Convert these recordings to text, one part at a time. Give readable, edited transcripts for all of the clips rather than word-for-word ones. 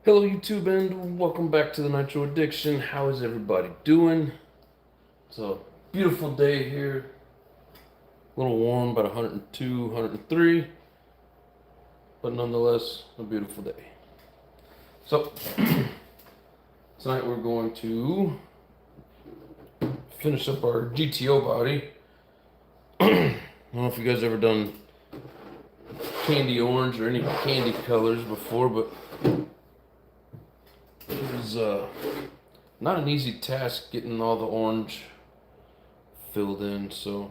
Hello YouTube and welcome back to the Nitro Addiction. How is everybody doing? It's a beautiful day here. A little warm, about 102, 103, but nonetheless a beautiful day. So tonight we're going to finish up our GTO body. I don't know if you guys ever done candy orange or any candy colors before, but it was not an easy task getting all the orange filled in, so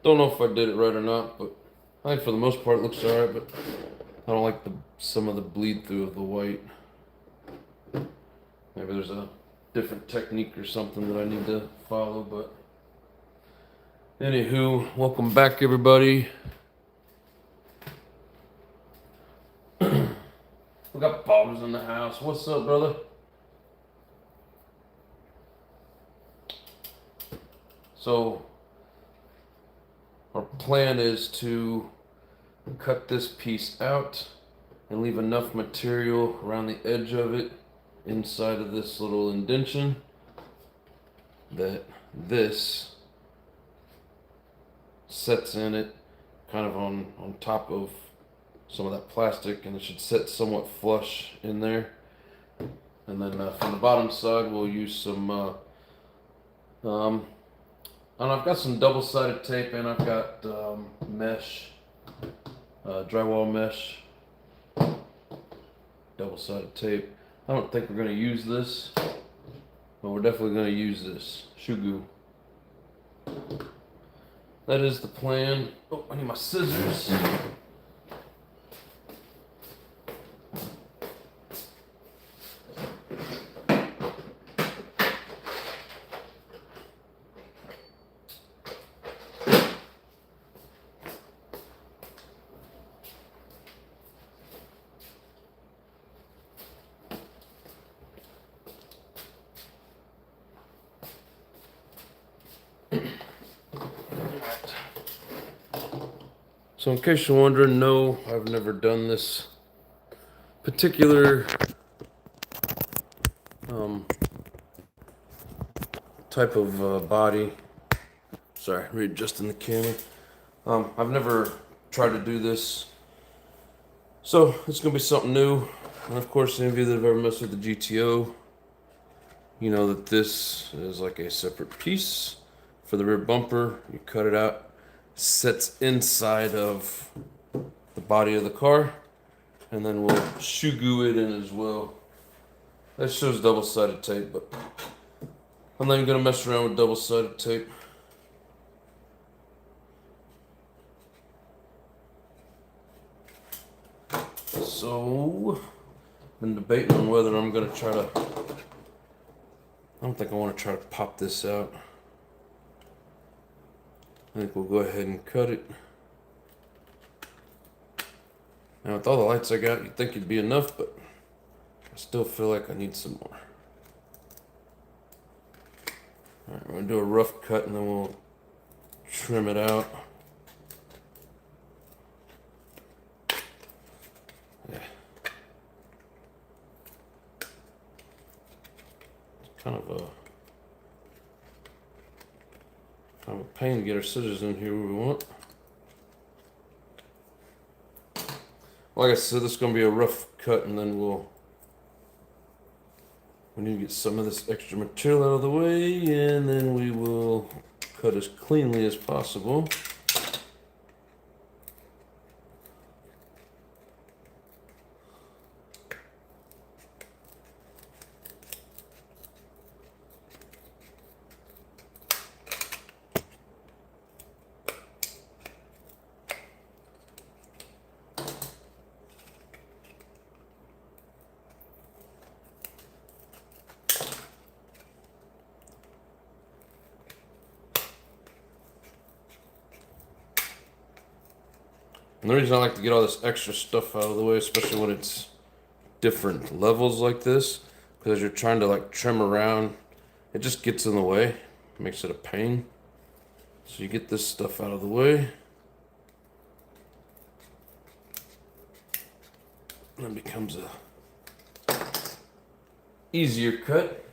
don't know if I did it right or not, but I think for the most part it looks alright, but I don't like some of the bleed through of the white. Maybe there's a different technique or something that I need to follow, but anywho, welcome back everybody. We got Bob's in the house. What's up, brother? So our plan is to cut this piece out and leave enough material around the edge of it inside of this little indentation that this sets in it kind of on top of some of that plastic, and it should set somewhat flush in there. And then from the bottom side we'll use some I don't know, I've got some double-sided tape and I've got mesh, drywall mesh, double-sided tape. I don't think we're going to use this, but we're definitely going to use this shoe goo. That is the plan. Oh, I need my scissors. So in case you're wondering, no, I've never done this particular type of body. Sorry, readjusting the camera. I've never tried to do this, so it's gonna be something new. And of course, any of you that have ever messed with the GTO, you know that this is like a separate piece for the rear bumper. You cut it out. Sets inside of the body of the car, and then we'll shoe goo it in as well. That shows double-sided tape, but I'm not even gonna mess around with double-sided tape. So I've been debating on whether I'm gonna try to, I don't think I want to try to pop this out. I think we'll go ahead and cut it. Now with all the lights I got, you'd think it'd be enough, but I still feel like I need some more. Alright, we're gonna do a rough cut and then we'll trim it out. Yeah. It's kind of a pain to get our scissors in here where we want. Like I said, this is going to be a rough cut, and then we need to get some of this extra material out of the way, and then we will cut as cleanly as possible. And the reason I like to get all this extra stuff out of the way, especially when it's different levels like this, because you're trying to like trim around, it just gets in the way, makes it a pain. So you get this stuff out of the way, and it becomes a easier cut.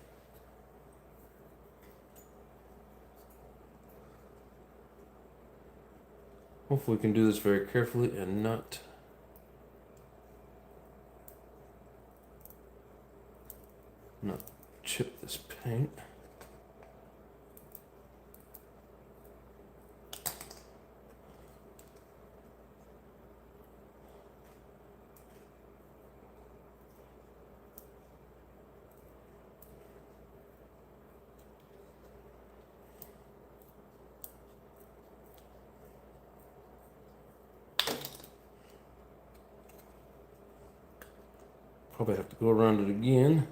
Hopefully we can do this very carefully and not chip this paint. Probably have to go around it again.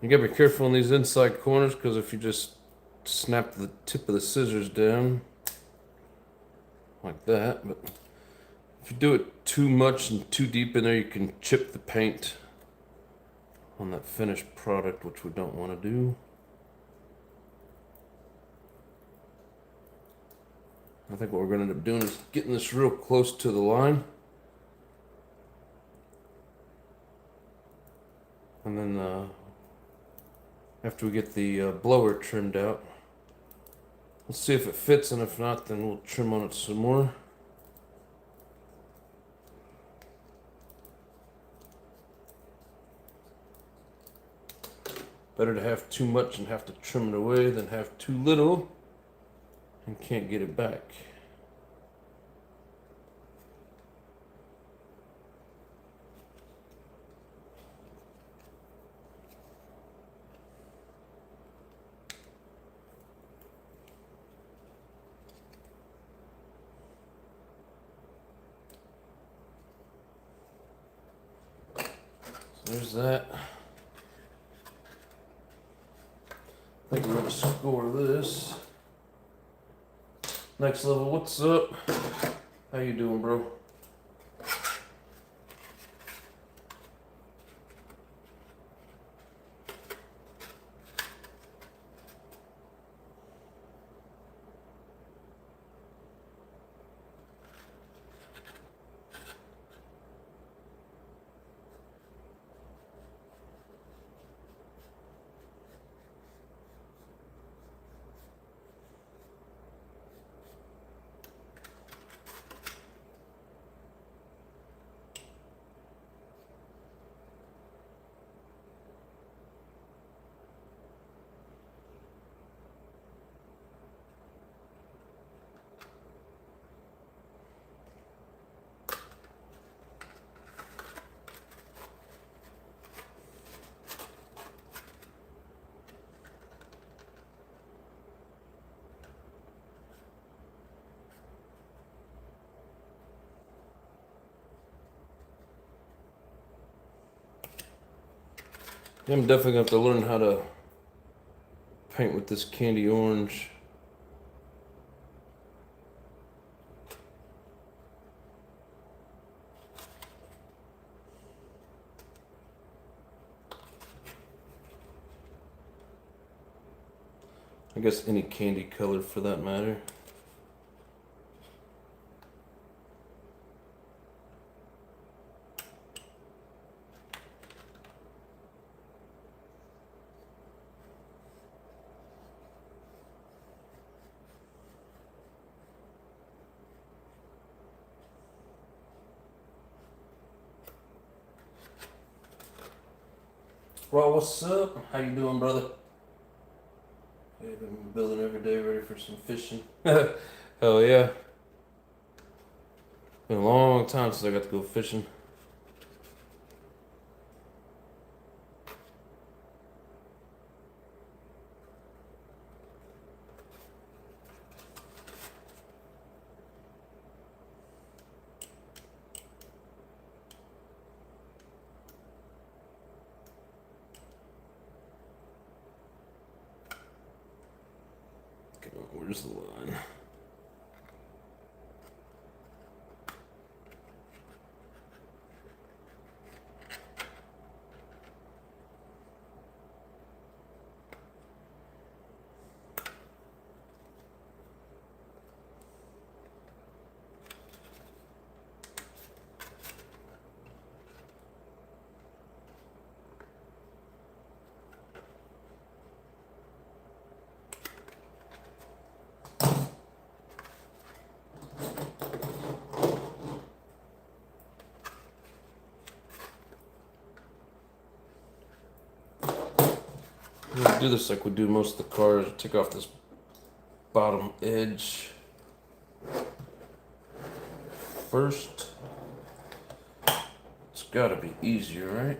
You gotta be careful on these inside corners, because if you just snap the tip of the scissors down like that, but if you do it too much and too deep in there, you can chip the paint on that finished product, which we don't want to do. I think what we're going to end up doing is getting this real close to the line. And then after we get the blower trimmed out, we'll see if it fits, and if not, then we'll trim on it some more. Better to have too much and have to trim it away than have too little and can't get it back. So there's that. I think we're gonna score this. Next level, what's up? How you doing, bro? I'm definitely gonna have to learn how to paint with this candy orange. I guess any candy color for that matter. Bro, what's up? How you doing, brother? Hey, been building every day, ready for some fishing. Hell yeah. Been a long time since I got to go fishing. Okay, where's the line? We'll do this like we do most of the cars. Take off this bottom edge first. It's gotta be easier, right?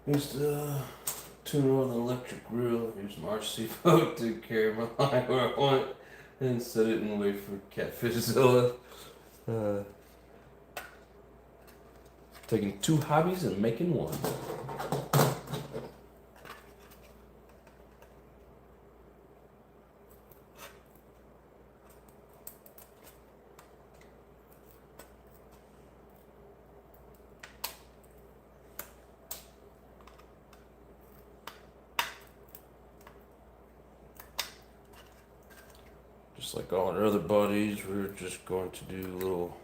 Used to tune on the electric grill, use my RC boat to carry my line where I want it, and set it and wait for Catfishzilla. Taking two hobbies and making one. Just like all our other bodies, we're just going to do little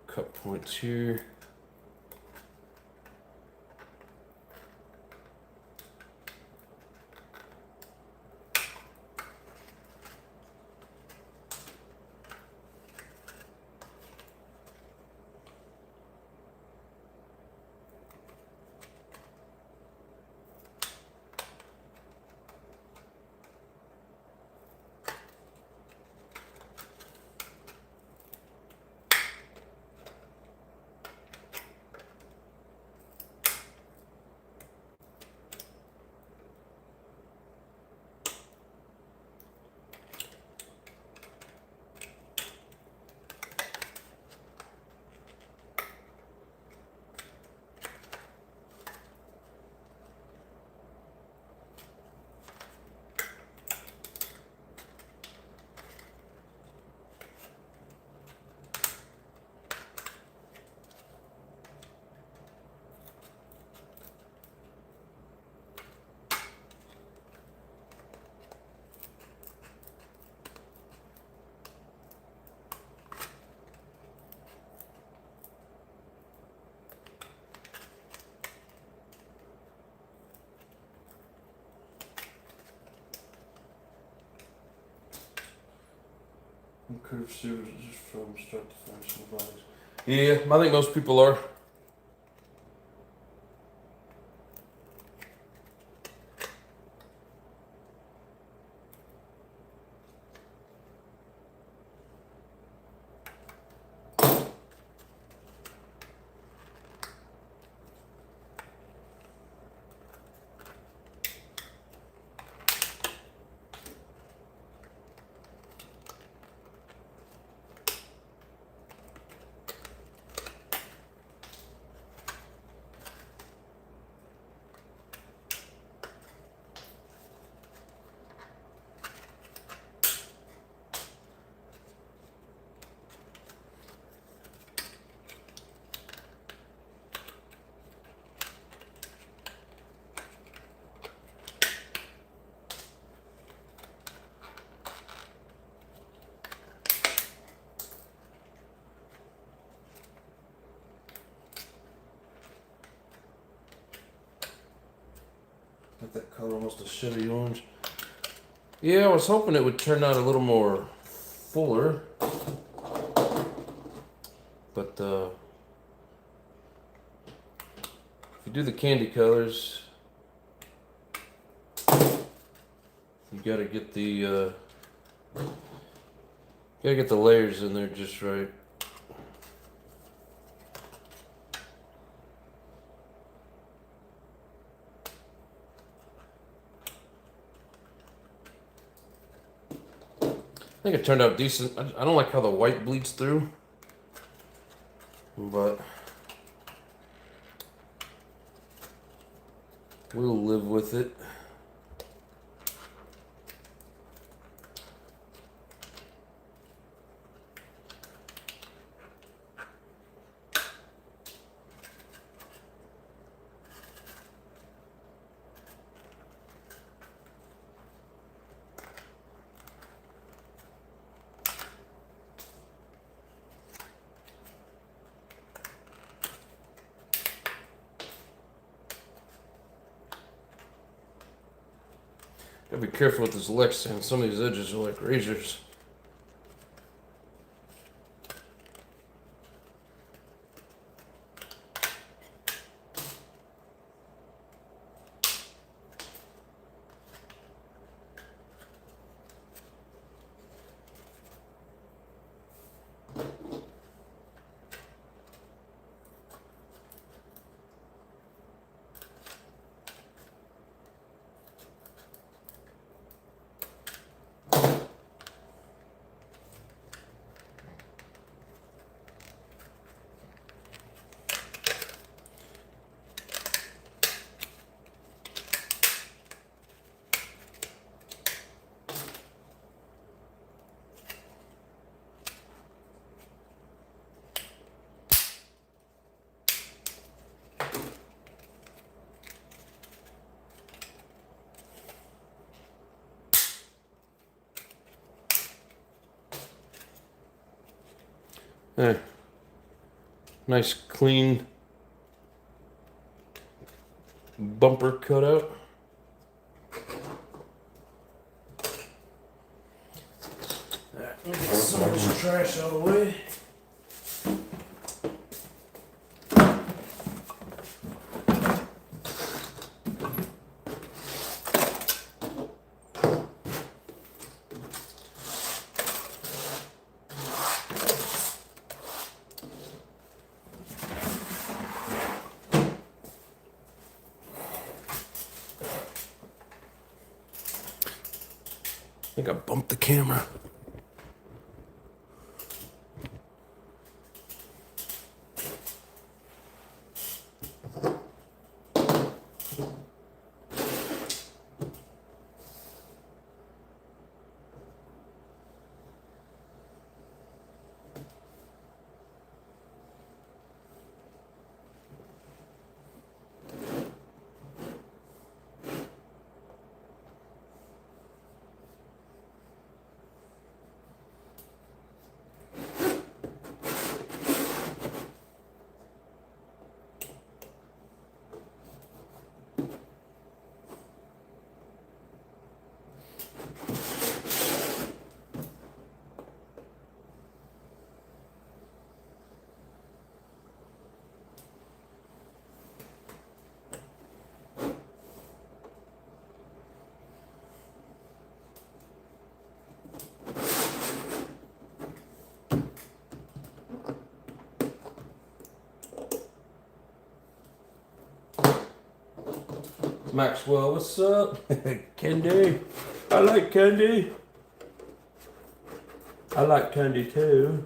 cut points here. Curved series from start to finish in the bodies. Yeah, I think most people are. Got that color almost a Chevy orange. Yeah, I was hoping it would turn out a little more fuller. But if you do the candy colors, you gotta get the layers in there just right. I think it turned out decent. I don't like how the white bleeds through, but we'll live with it. Gotta be careful with this Lex sand. Some of these edges are like razors. There. Nice clean bumper cutout. Alright, let me get some of this trash out of the way. I think I bumped the camera. Maxwell, what's up? Candy. I like candy. I like candy too.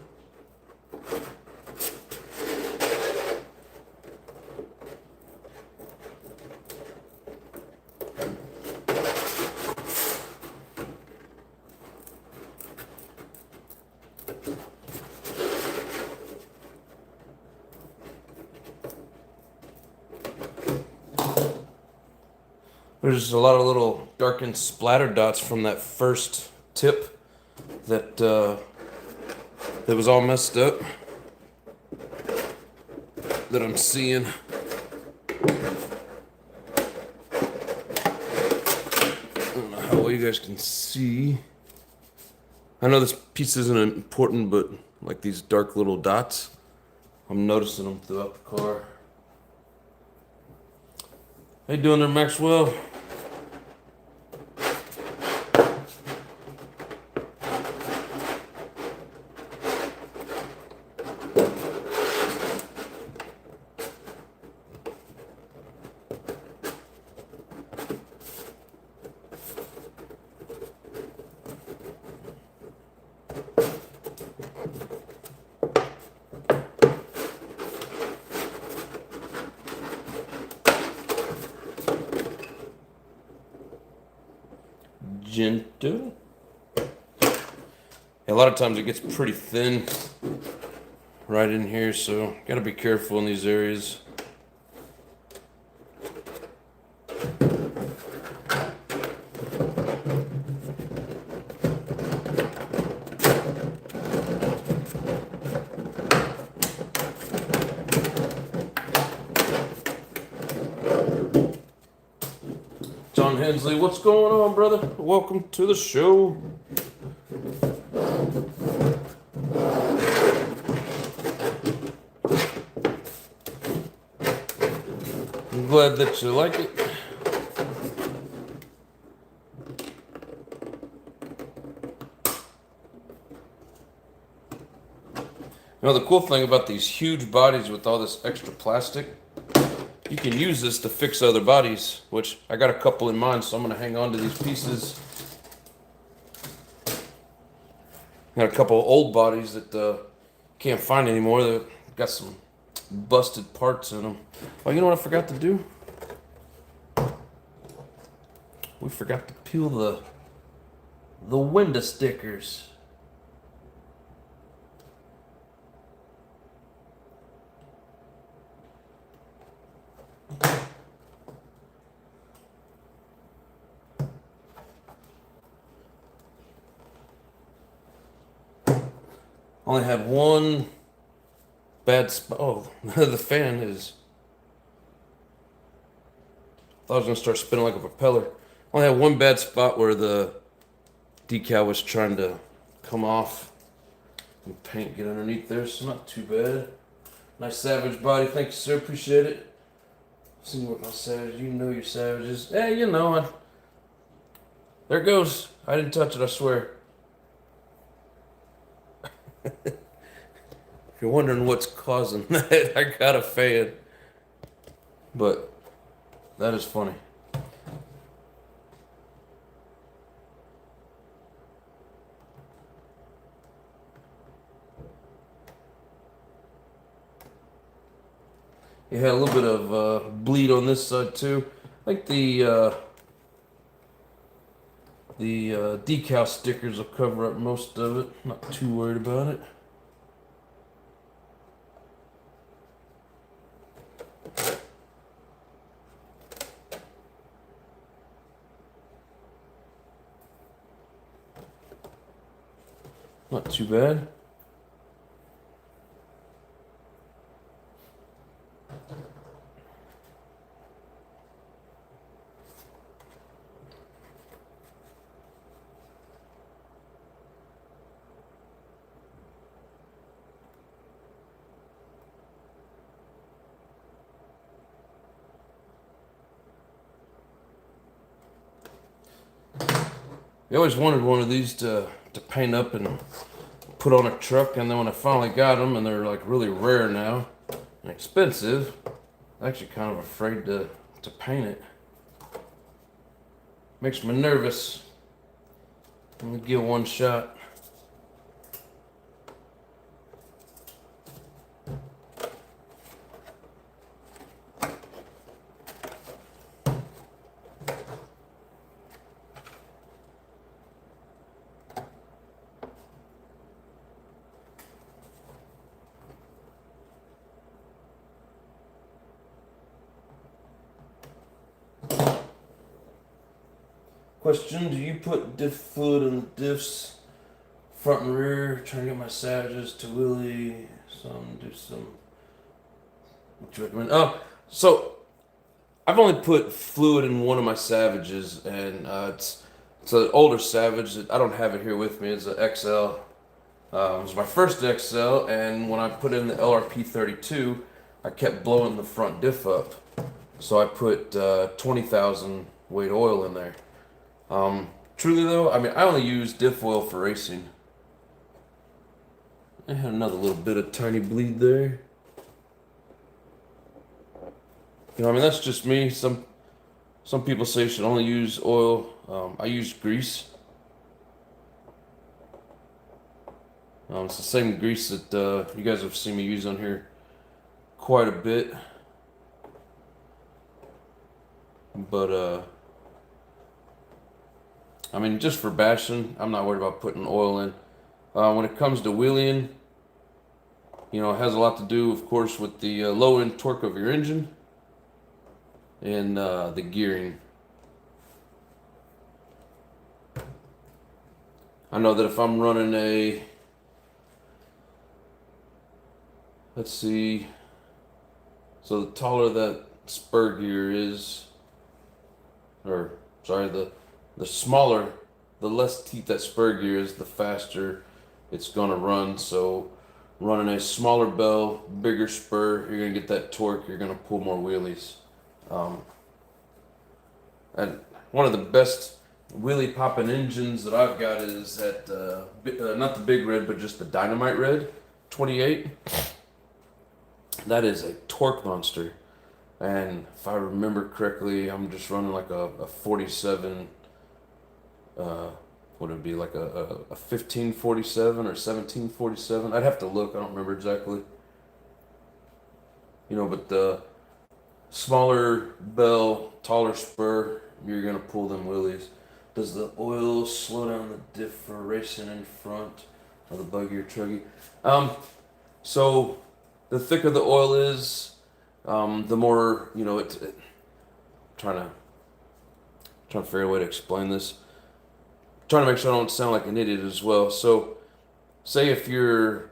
There's a lot of little darkened splatter dots from that first tip that was all messed up that I'm seeing. I don't know how well you guys can see. I know this piece isn't important, but like these dark little dots, I'm noticing them throughout the car. How you doing there, Maxwell? magenta. A lot of times it gets pretty thin right in here, so gotta be careful in these areas. John Hensley, what's going on, brother? Welcome to the show. I'm glad that you like it. You know, the cool thing about these huge bodies with all this extra plastic, you can use this to fix other bodies, which I got a couple in mind, so I'm going to hang on to these pieces. Got a couple of old bodies that can't find anymore that got some busted parts in them. Oh, you know what I forgot to do? We forgot to peel the window stickers. Only had one bad spot. Oh, the fan is. I thought I was gonna start spinning like a propeller. Only had one bad spot where the decal was trying to come off and paint get underneath there, so not too bad. Nice Savage body, thank you, sir. Appreciate it. See what my Savage. You know your Savages. Hey, you know. There it goes. I didn't touch it. I swear. If you're wondering what's causing that, I got a fan. But that is funny. You had a little bit of bleed on this side too. I think the decal stickers will cover up most of it. Not too worried about it. Not too bad. I always wanted one of these to paint up and put on a truck, and then when I finally got them, and they're like really rare now and expensive, I'm actually kind of afraid to paint it. Makes me nervous. Let me give one shot. Question, do you put diff fluid in the diffs front and rear? Trying to get my Savages to Willie. Do some. What you recommend? Oh, so I've only put fluid in one of my Savages, and it's an older Savage. I don't have it here with me. It's an XL. It was my first XL, and when I put in the LRP 32, I kept blowing the front diff up. So I put 20,000 weight oil in there. Truly though, I mean, I only use diff oil for racing. I had another little bit of tiny bleed there. You know, I mean, that's just me. Some people say you should only use oil. I use grease. It's the same grease that you guys have seen me use on here quite a bit. But I mean, just for bashing, I'm not worried about putting oil in. When it comes to wheeling, you know, it has a lot to do, of course, with the low end torque of your engine and the gearing. I know that if I'm running a, let's see, so the taller that spur gear is, or sorry, the smaller, the less teeth that spur gear is, the faster it's gonna run. So running a smaller bell, bigger spur, you're gonna get that torque. You're gonna pull more wheelies. And one of the best wheelie popping engines that I've got is that not the Big Red, but just the Dynamite Red 28. That is a torque monster. And if I remember correctly, I'm just running like a 47, what would it be, like a 1547 or 1747? I'd have to look, I don't remember exactly. You know, but the smaller bell, taller spur, you're gonna pull them wheelies. Does the oil slow down the diff for racing in front of the buggy or truggy? So the thicker the oil is, the more, you know, trying to figure out a way to explain this. Trying to make sure I don't sound like an idiot as well. So, say if you're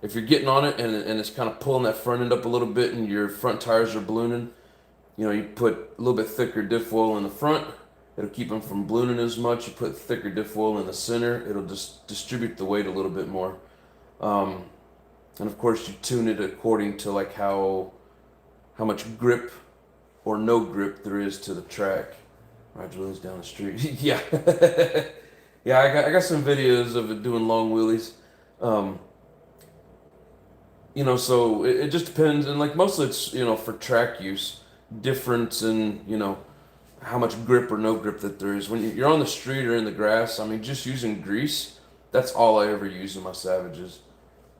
getting on it and it's kind of pulling that front end up a little bit and your front tires are ballooning, you know, you put a little bit thicker diff oil in the front. It'll keep them from ballooning as much. You put thicker diff oil in the center. It'll just distribute the weight a little bit more. And of course, you tune it according to like how much grip or no grip there is to the track. Ride Willie's down the street. Yeah. Yeah, I got some videos of it doing long wheelies. You know, so it just depends. And like mostly it's, you know, for track use. Difference in, you know, how much grip or no grip that there is. When you're on the street or in the grass, I mean, just using grease, that's all I ever use in my Savages.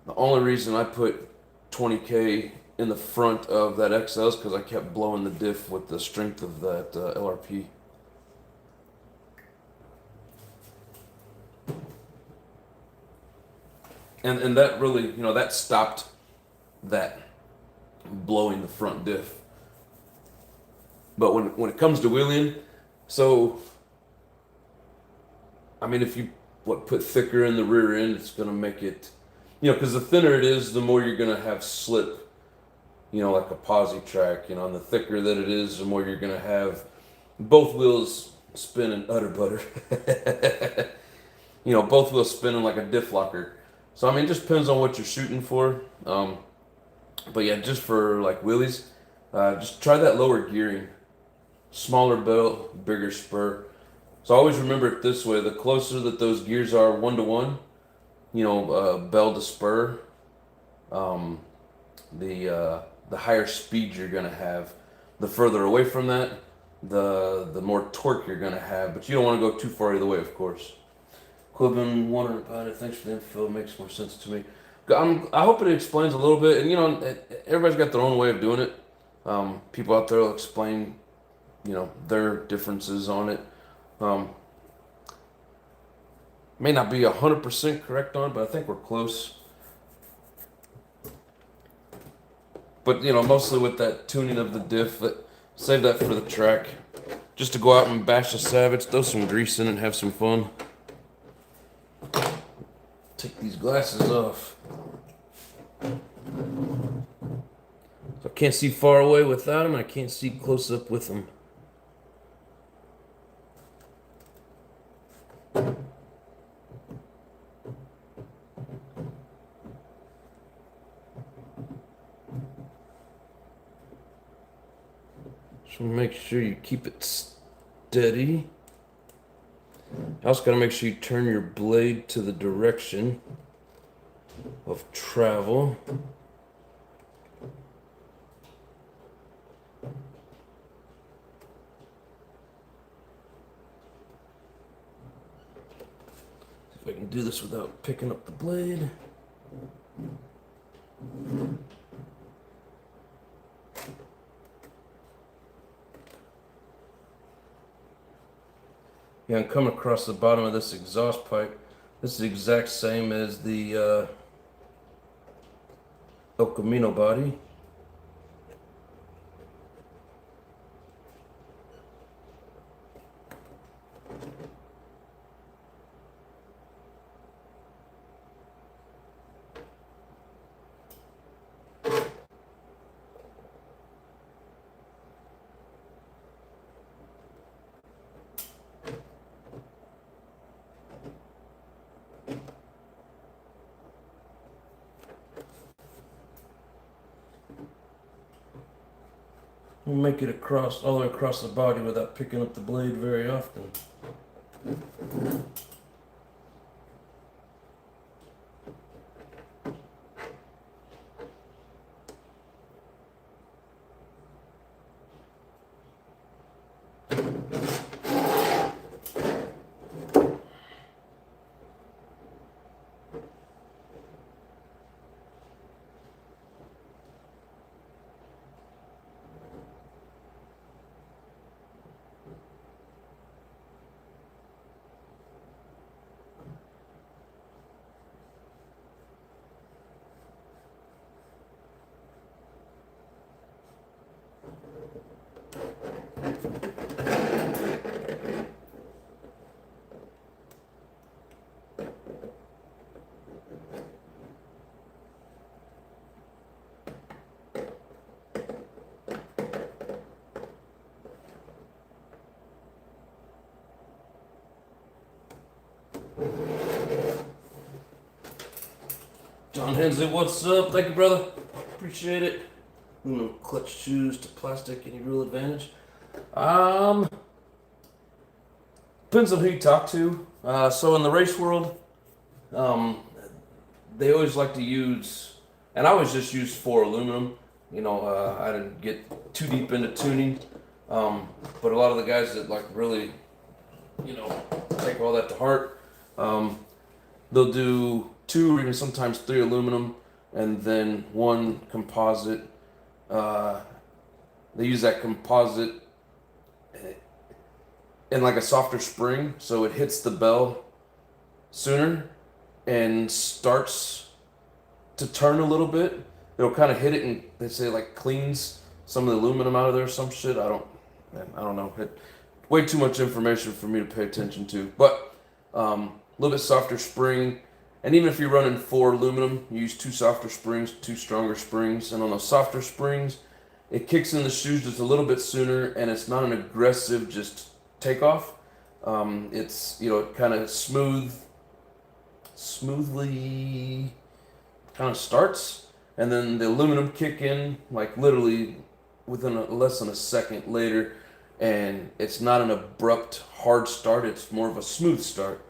The only reason I put 20K in the front of that XL is because I kept blowing the diff with the strength of that LRP. And that really, you know, that stopped that blowing the front diff. But when it comes to wheeling, so I mean, if you put thicker in the rear end, it's gonna make it, you know, because the thinner it is, the more you're gonna have slip. You know, like a posi track. You know, and the thicker that it is, the more you're gonna have both wheels spinning utter butter. You know, both wheels spinning like a diff locker. So I mean, it just depends on what you're shooting for. But yeah, just for like wheelies, just try that lower gearing. Smaller bell, bigger spur. So always remember it this way: the closer that those gears are 1-to-1, you know, bell to spur, the higher speed you're gonna have. The further away from that, the more torque you're gonna have. But you don't want to go too far either way, of course. Quibben wondering about it. Thanks for the info. It makes more sense to me. I hope it explains a little bit. And you know, everybody's got their own way of doing it. People out there will explain, you know, their differences on it. May not be 100% correct on it, but I think we're close. But you know, mostly with that tuning of the diff, save that for the track. Just to go out and bash the Savage, throw some grease in it, and have some fun. Take these glasses off. So I can't see far away without them, and I can't see close up with them. So make sure you keep it steady. You also got to make sure you turn your blade to the direction of travel. See if I can do this without picking up the blade. Yeah, I'm coming across the bottom of this exhaust pipe. This is the exact same as the El Camino body. We'll make it across all the way across the body without picking up the blade very often. John Hensley, what's up? Thank you, brother. Appreciate it. Clutch shoes to plastic, any real advantage? Depends on who you talk to. So in the race world, they always like to use, and I always just use 4 aluminum. I didn't get too deep into tuning, but a lot of the guys that like really, take all that to heart, they'll do 2 or even sometimes 3 aluminum and then 1 composite. They use that composite in like a softer spring, so it hits the bell sooner and starts to turn a little bit. It'll kind of hit it and they say like cleans some of the aluminum out of there or some shit. I don't know. Way too much information for me to pay attention to. But a little bit softer spring. And even if you're running 4 aluminum, you use 2 softer springs, 2 stronger springs. And on those softer springs, it kicks in the shoes just a little bit sooner, and it's not an aggressive just takeoff. It's, it kind of smoothly kind of starts, and then the aluminum kick in like literally within less than a second later, and it's not an abrupt hard start. It's more of a smooth start.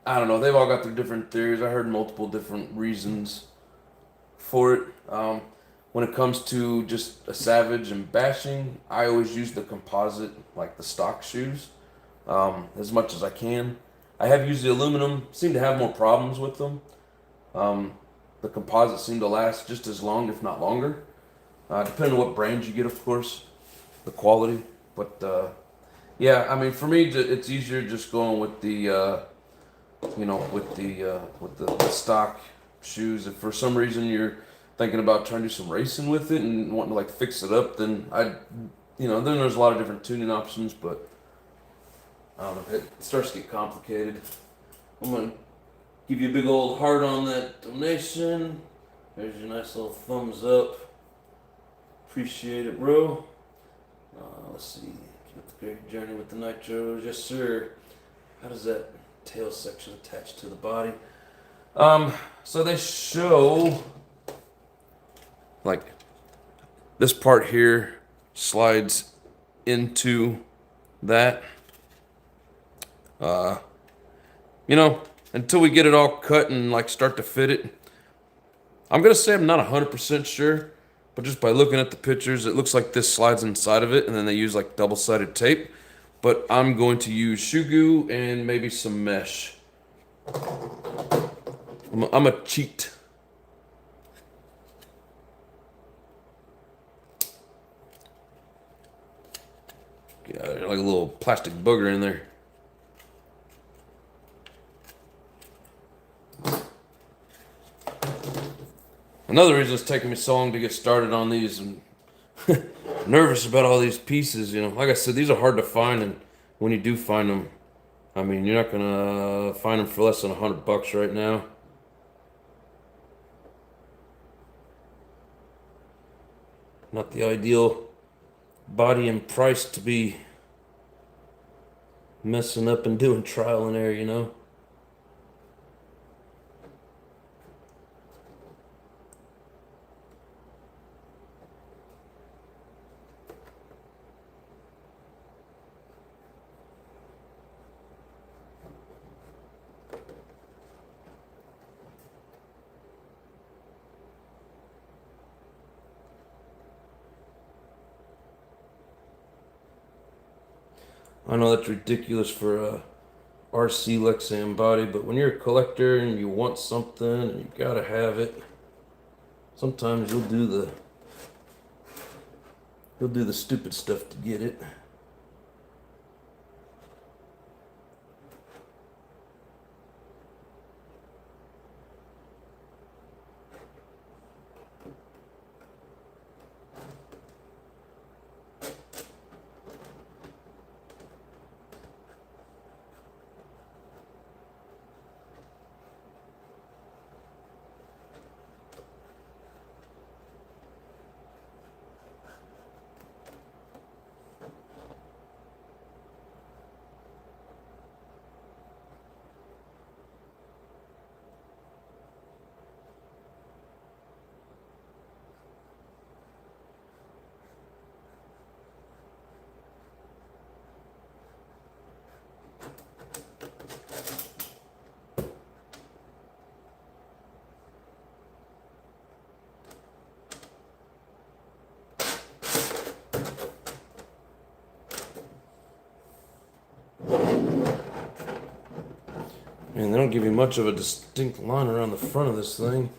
I don't know. They've all got their different theories. I heard multiple different reasons for it. When it comes to just a Savage and bashing, I always use the composite, like the stock shoes, as much as I can. I have used the aluminum. Seem to have more problems with them. The composites seem to last just as long, if not longer. Depending on what brand you get, of course, the quality. But yeah, I mean, for me, it's easier just going with the with the stock shoes. If for some reason you're thinking about trying to do some racing with it and wanting to like fix it up, then then there's a lot of different tuning options, but I don't know, it starts to get complicated. I'm gonna give you a big old heart on that donation. There's your nice little thumbs up. Appreciate it, bro. Let's see. Keep up the great journey with the nitros. Yes, sir. How does that tail section attached to the body? So they show like this part here slides into that. Until we get it all cut and like start to fit it, I'm gonna say I'm not 100% sure, but just by looking at the pictures, it looks like this slides inside of it, and then they use like double-sided tape. But I'm going to use shoe glue and maybe some mesh. I'm a cheat. like a little plastic booger in there. Another reason it's taking me so long to get started on these, and nervous about all these pieces, you know. Like I said, these are hard to find, and when you do find them, I mean, you're not gonna find them for less than $100 right now. Not the ideal body and price to be messing up and doing trial and error, you know. I know that's ridiculous for a RC Lexan body, but when you're a collector and you want something and you gotta have it, sometimes you'll do the stupid stuff to get it. And they don't give you much of a distinct line around the front of this thing.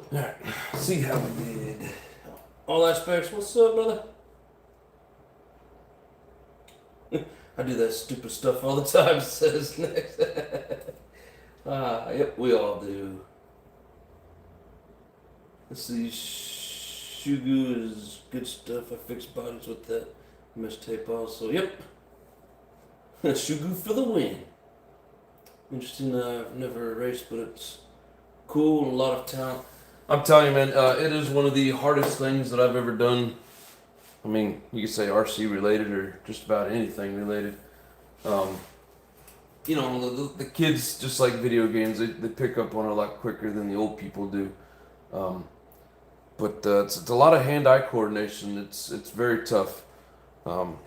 Alright, see how we did. All aspects. What's up, brother? I do that stupid stuff all the time, says next. Yep, we all do. Let's see, Shugu is good stuff. I fix bodies with that mesh tape also. Yep. Shugu for the win. Interesting, I've never raced, but it's cool and a lot of talent. I'm telling you, man, it is one of the hardest things that I've ever done. I mean, you could say RC related or just about anything related. You know, the kids, just like video games, they pick up on it a lot quicker than the old people do. But it's a lot of hand-eye coordination. It's very tough. You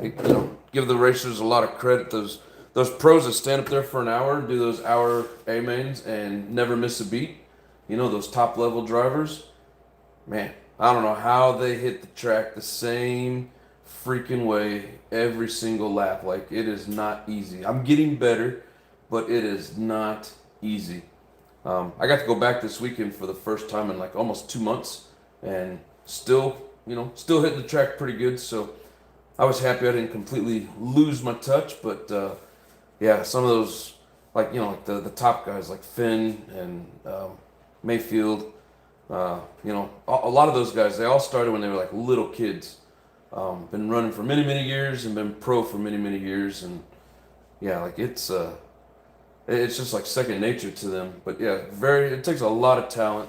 know, give the racers a lot of credit. Those pros that stand up there for an hour, do those hour A mains and never miss a beat. You know, those top level drivers. Man, I don't know how they hit the track the same freaking way every single lap. Like, it is not easy. I'm getting better, but it is not easy. I got to go back this weekend for the first time in like almost 2 months, and still hitting the track pretty good. So I was happy I didn't completely lose my touch, but yeah, some of those, like, you know, like the top guys like Finn and Mayfield, you know, a lot of those guys, they all started when they were like little kids. Been running for many, many years and been pro for many, many years, and yeah, like it's just like second nature to them. But yeah, it takes a lot of talent.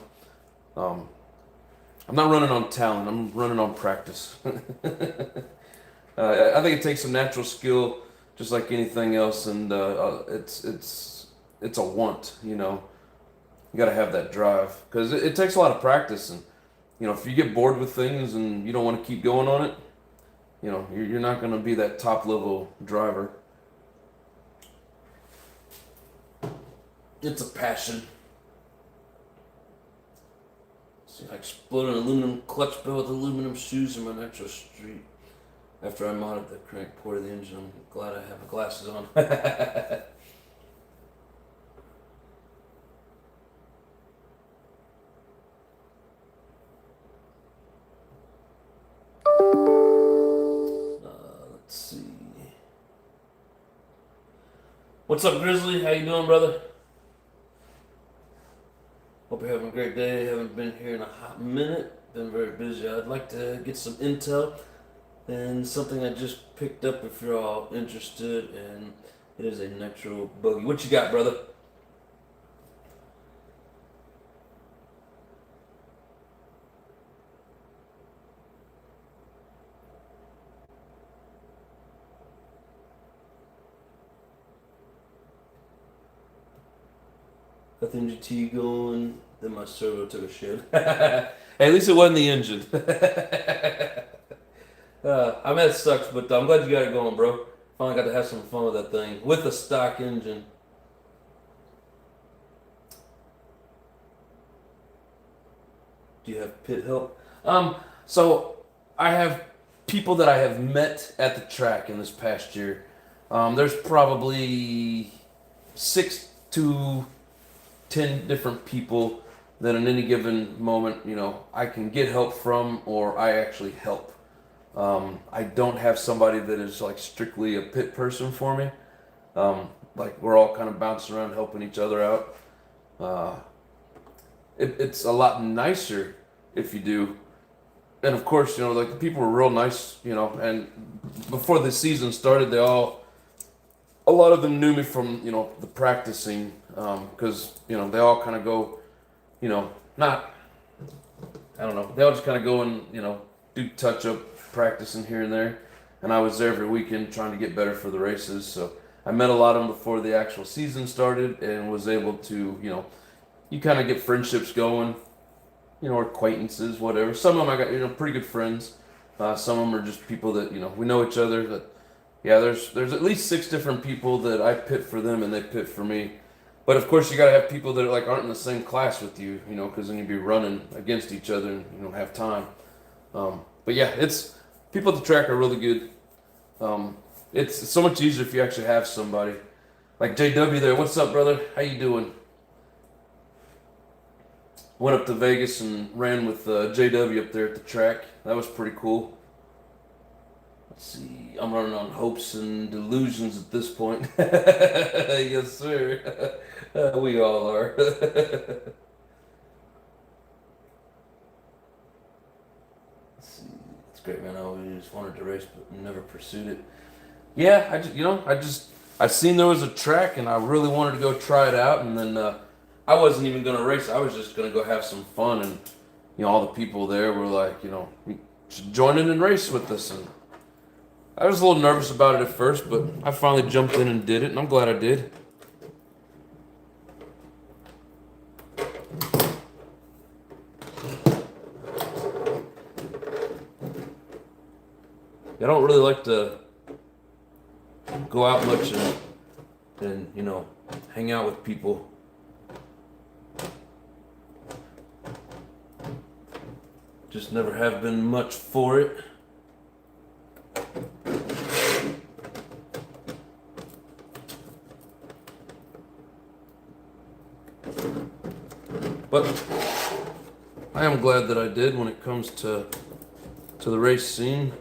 I'm not running on talent, I'm running on practice. I think it takes some natural skill, just like anything else, and it's a want. You know, you got to have that drive because it takes a lot of practice, and you know, if you get bored with things and you don't want to keep going on it, you know, you're not going to be that top level driver. It's a passion. See, I exploded an aluminum clutch bell with aluminum shoes in my Nitro Street. After I modded the crank port of the engine, I'm glad I have my glasses on. Let's see. What's up, Grizzly? How you doing, brother? Hope you're having a great day. Haven't been here in a hot minute. Been very busy. I'd like to get some intel and something I just picked up if you're all interested, and it is a Nitro buggy. What you got, brother? Got the GT going, then my servo took a shit. Hey, at least it wasn't the engine. I mean, it sucks, but I'm glad you got it going, bro. Finally got to have some fun with that thing with a stock engine. Do you have pit help? So I have people that I have met at the track in this past year. There's probably 6 to 10 different people that in any given moment, you know, I can get help from or I actually help. I don't have somebody that is like strictly a pit person for me. Like we're all kind of bouncing around helping each other out. It's a lot nicer if you do. And of course, you know, like the people were real nice, you know, and before the season started, a lot of them knew me from, you know, the practicing, because, you know, they all kind of go, you know, I don't know, they all just kind of go and, you know, do touch-up practicing here and there. And I was there every weekend trying to get better for the races. So I met a lot of them before the actual season started and was able to, you know, you kind of get friendships going, you know, or acquaintances, whatever. Some of them I got, you know, pretty good friends. Some of them are just people that, you know, we know each other. That, yeah, there's at least 6 different people that I pit for them and they pit for me. But of course, you gotta have people that like aren't in the same class with you, you know, because then you'd be running against each other and you don't have time. But yeah, it's people at the track are really good. It's so much easier if you actually have somebody like JW there. What's up, brother? How you doing? Went up to Vegas and ran with JW up there at the track. That was pretty cool. Let's see. I'm running on hopes and delusions at this point. Yes, sir. We all are. Let's see. It's great, man. I always wanted to race, but never pursued it. Yeah, I seen there was a track, and I really wanted to go try it out, and then I wasn't even gonna race. I was just gonna go have some fun, and you know, all the people there were like, you know, you should join in and race with us, and I was a little nervous about it at first, but I finally jumped in and did it, and I'm glad I did. I don't really like to go out much and you know, hang out with people. Just never have been much for it. But I am glad that I did when it comes to the race scene.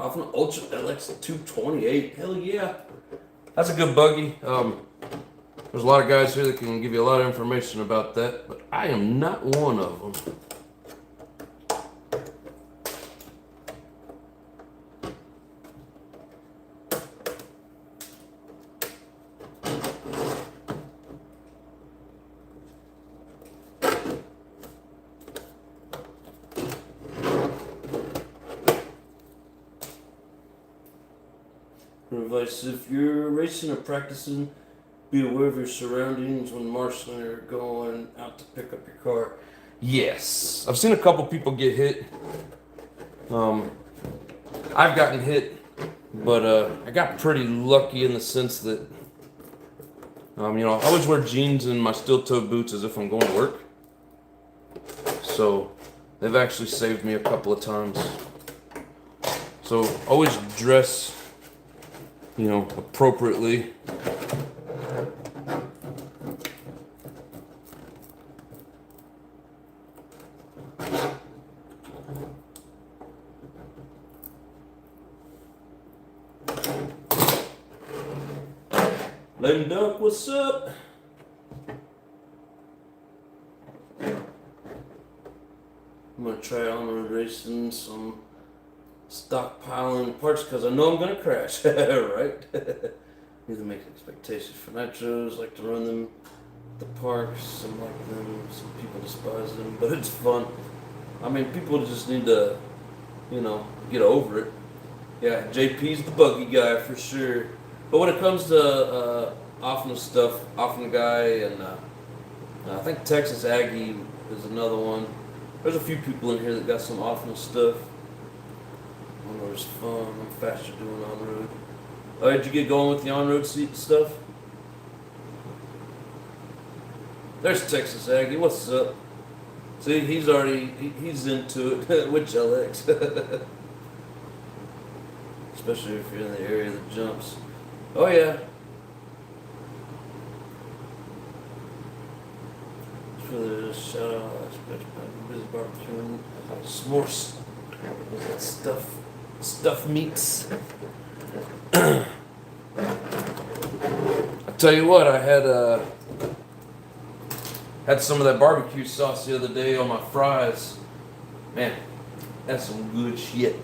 off an Ultra LX 228. Hell yeah. That's a good buggy. There's a lot of guys here that can give you a lot of information about that, but I am not one of them. Advice: if you're racing or practicing, be aware of your surroundings when marshalling or going out to pick up your car. Yes, I've seen a couple people get hit. I've gotten hit, but I got pretty lucky in the sense that, I always wear jeans and my steel-toed boots as if I'm going to work. So they've actually saved me a couple of times. So always dress, appropriately. Lame Duck, what's up? I'm gonna try on-road racing some stockpiling parts because I know I'm gonna crash, right? Need to make expectations for nitros. Like to run them at the parks. Some like them. Some people despise them, but it's fun. People just need to, get over it. Yeah, JP's the buggy guy for sure. But when it comes to Offna stuff, Offna guy, and I think Texas Aggie is another one. There's a few people in here that got some Offna stuff. On-road's fun. I'm faster doing on-road. Oh, did you get going with the on-road stuff? There's Texas Aggie. What's up? See, he's into it. Which LX? Especially if you're in the area that jumps. Oh yeah. For the shout out, busy barbecuing, s'mores, stuff meats. I tell you what, I had some of that barbecue sauce the other day on my fries. Man, that's some good shit.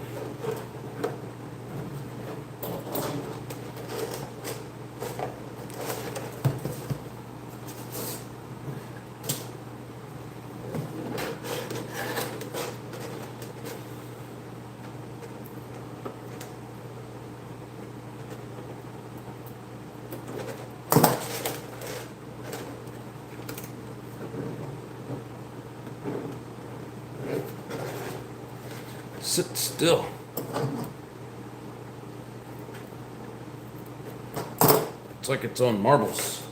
Sit still. It's like it's on marbles.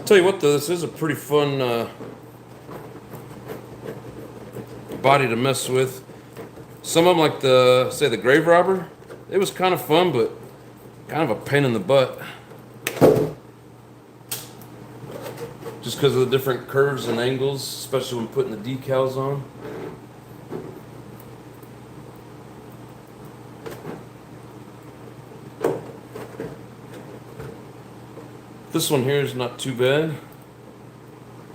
Tell you what though, this is a pretty fun body to mess with. Some of them, like the Grave Robber, it was kind of fun, but kind of a pain in the butt. Just because of the different curves and angles, especially when putting the decals on. This one here is not too bad.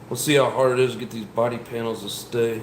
We'll see how hard it is to get these body panels to stay.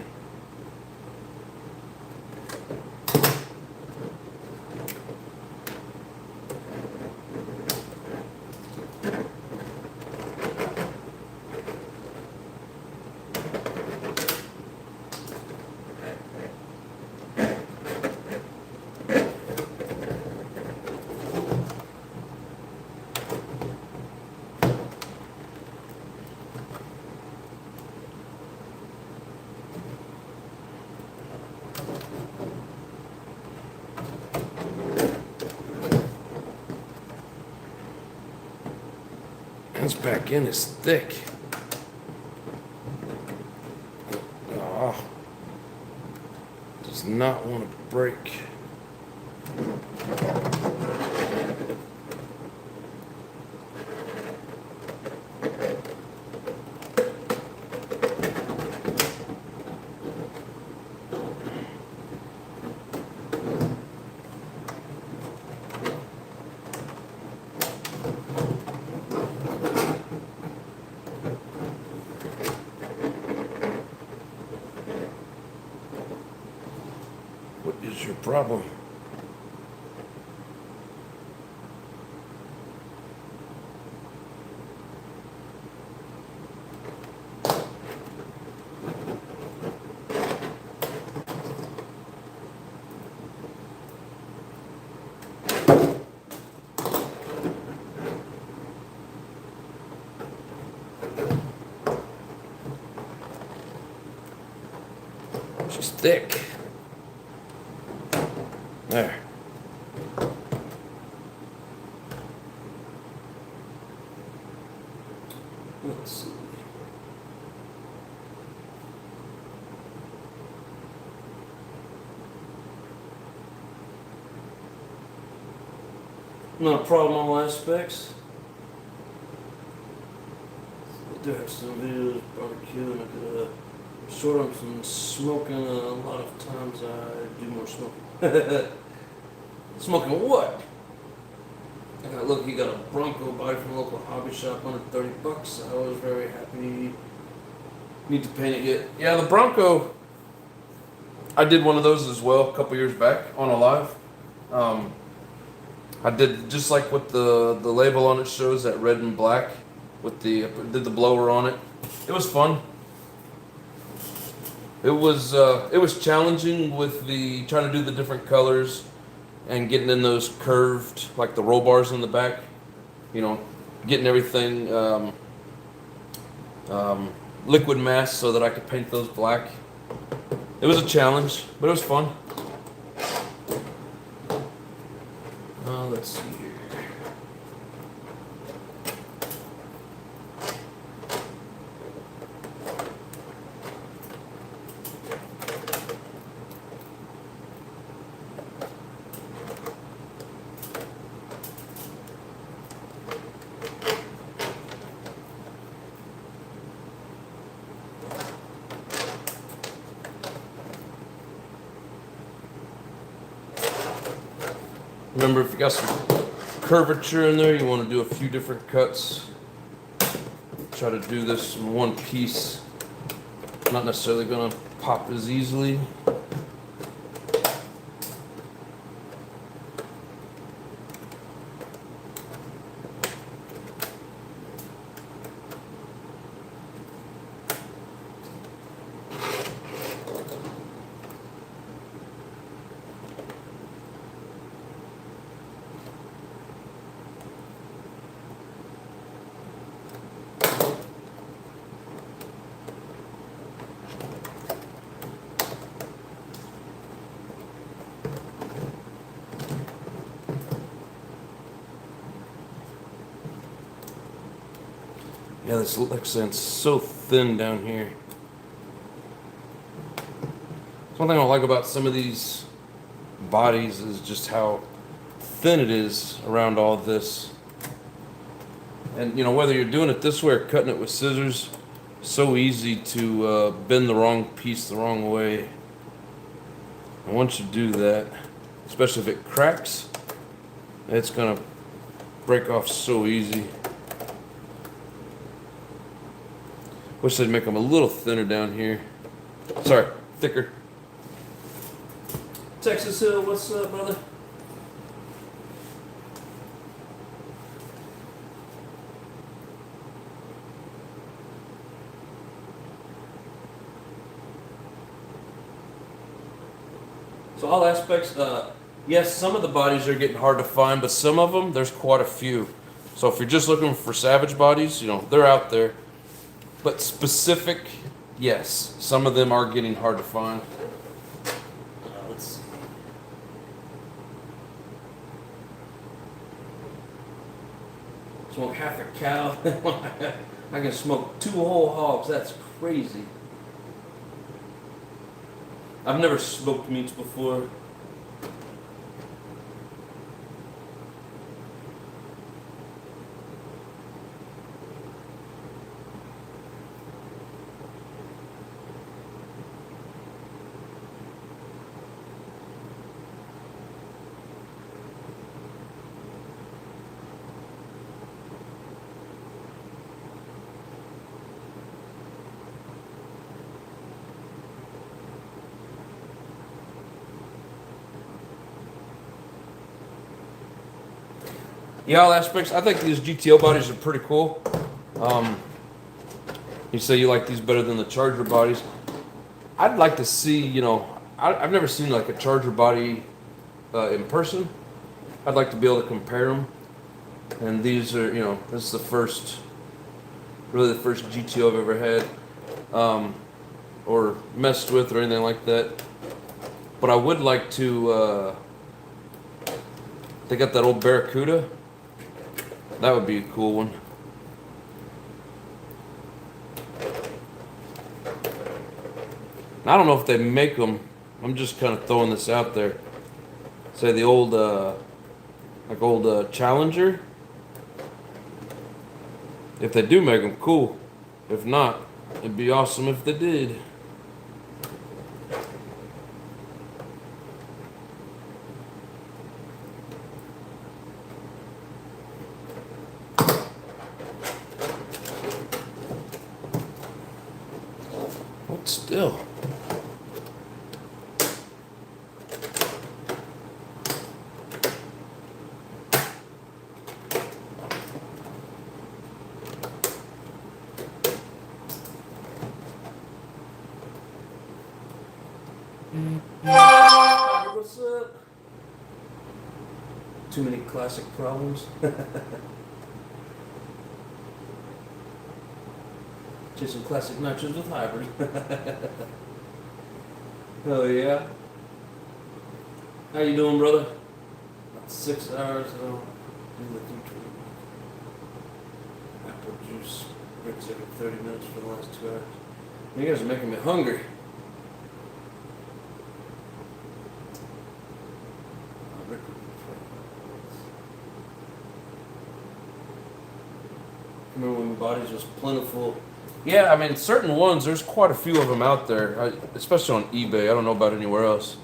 This back end is thick. Oh, does not want to break. What is your problem? She's thick. There. Let's see. Not a problem on all aspects. I do have some videos barbecuing. I could short on some smoking. A lot of times I do more smoking. Smoking what? I got, look, he got a Bronco body from a local hobby shop, under $30. I was very happy. Need to paint it yet? Yeah, the Bronco. I did one of those as well a couple years back on a live. I did just like what the label on it shows, that red and black, with did the blower on it. It was fun. It was challenging with trying to do the different colors and getting in those curved, like the roll bars in the back, you know, getting everything liquid mask so that I could paint those black. It was a challenge, but it was fun. Let's see here. Remember, if you got some curvature in there, you want to do a few different cuts. Try to do this in one piece. Not necessarily going to pop as easily. Yeah, this looks so thin down here. One thing I like about some of these bodies is just how thin it is around all this. And you know, whether you're doing it this way or cutting it with scissors, so easy to bend the wrong piece the wrong way. And once you do that, especially if it cracks, it's gonna break off so easy. Wish they'd make them a little thinner down here. Sorry, thicker. Texas Hill, what's up, brother? So all aspects, yes, some of the bodies are getting hard to find, but some of them, there's quite a few. So if you're just looking for Savage bodies, you know, they're out there. But specific, yes, some of them are getting hard to find. Let's see. Smoke half a cow. I can smoke 2 whole hogs. That's crazy. I've never smoked meats before. Yeah, all aspects. I think these GTO bodies are pretty cool. You say you like these better than the Charger bodies. I'd like to see, you know, I've never seen like a Charger body in person. I'd like to be able to compare them. And these are, you know, this is the first, really the first GTO I've ever had, or messed with or anything like that. But I would like to, they got that old Barracuda. That would be a cool one. I don't know if they make them. I'm just kind of throwing this out there. Say the old, like old Challenger. If they do make them, cool. If not, it'd be awesome if they did. What still? What's up? Too many classic problems. Just some classic nitrous with hybrid. Oh yeah. How you doing, brother? About 6 hours. I'll do the future. Apple juice breaks every 30 minutes for the last 2 hours. You guys are making me hungry. Remember when bodies was plentiful? Yeah, I mean, certain ones, there's quite a few of them out there, especially on eBay. I don't know about anywhere else.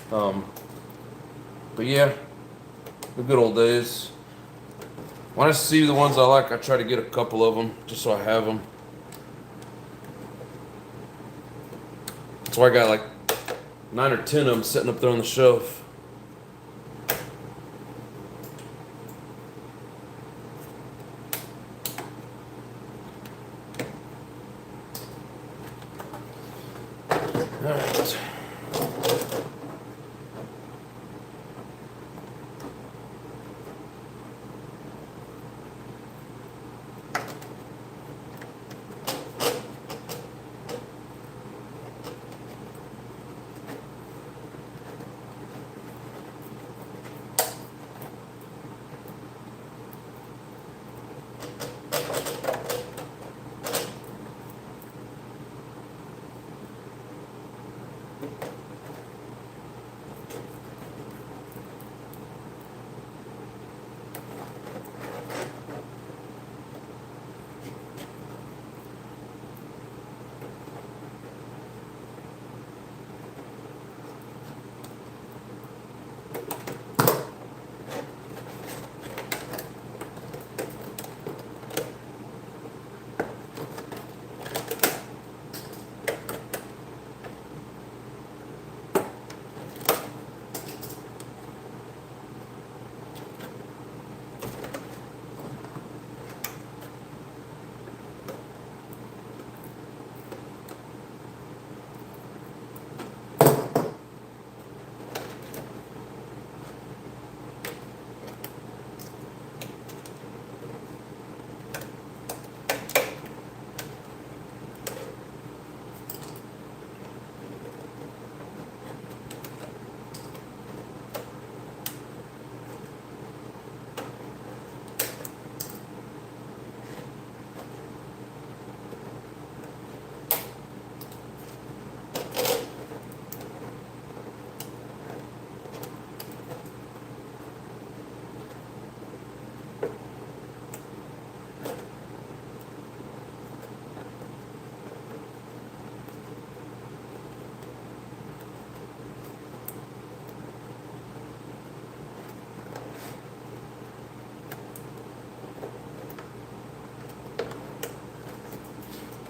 But yeah, the good old days. When I see the ones I like, I try to get a couple of them, just so I have them. That's why I got like 9 or 10 of them sitting up there on the shelf. Alright.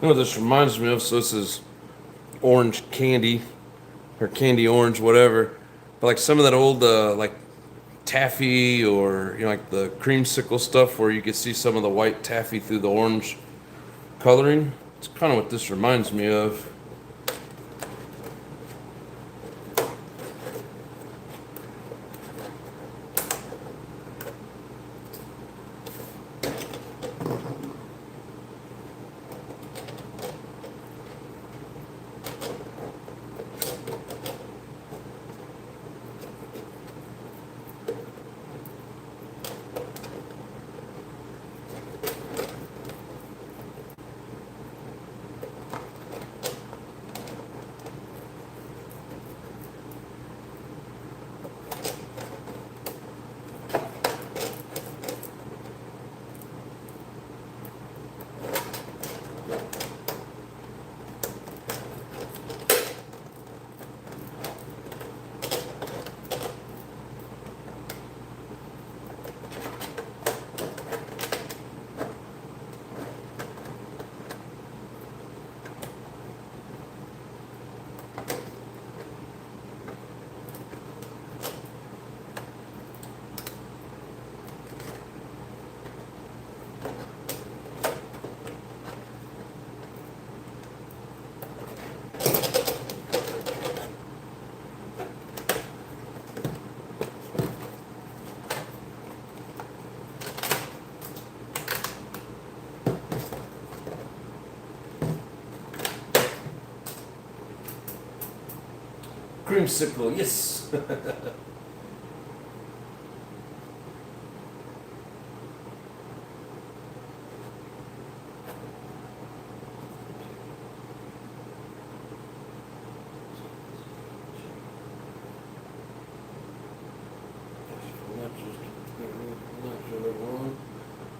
You know what this reminds me of? So this is orange candy, or candy orange, whatever. But like some of that old like taffy, or like the creamsicle stuff where you could see some of the white taffy through the orange coloring. It's kind of what this reminds me of. Creamsicle, yes.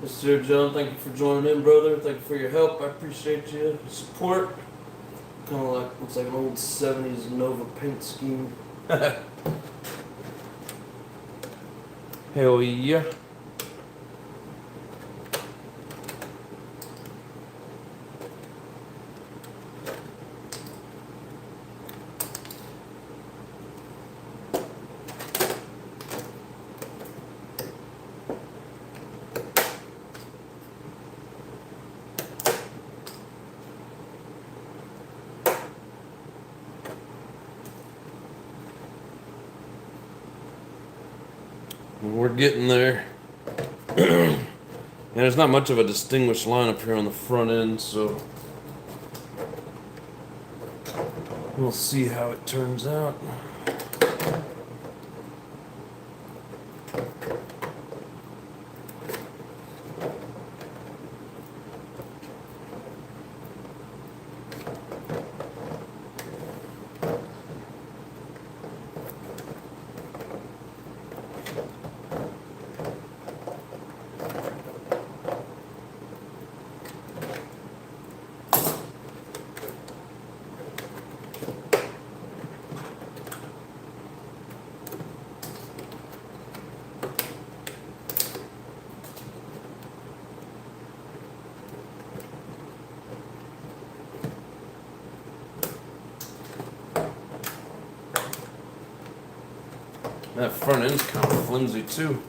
Yes, sir, John. Thank you for joining in, brother. Thank you for your help. I appreciate you. Support. Kind of like, looks like an old 70s Nova paint scheme. Hell yeah. We're getting there. And there's not much of a distinguished line up here on the front end, so we'll see how it turns out. That front end's kind of flimsy too.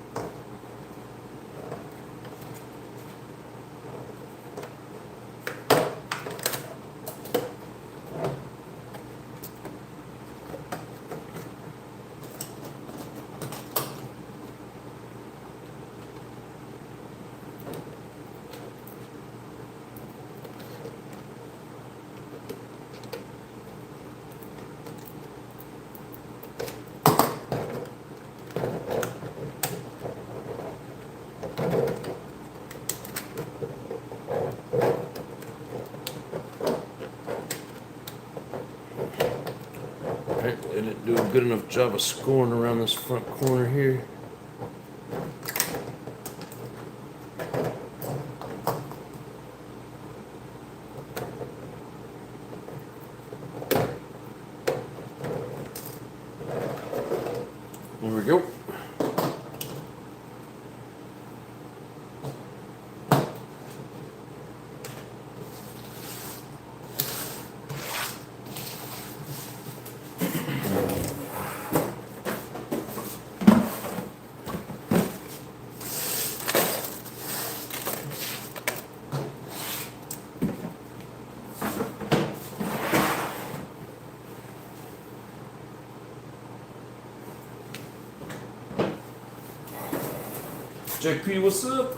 Apparently I didn't do a good enough job of scoring around this front corner here. There we go. JP, what's up?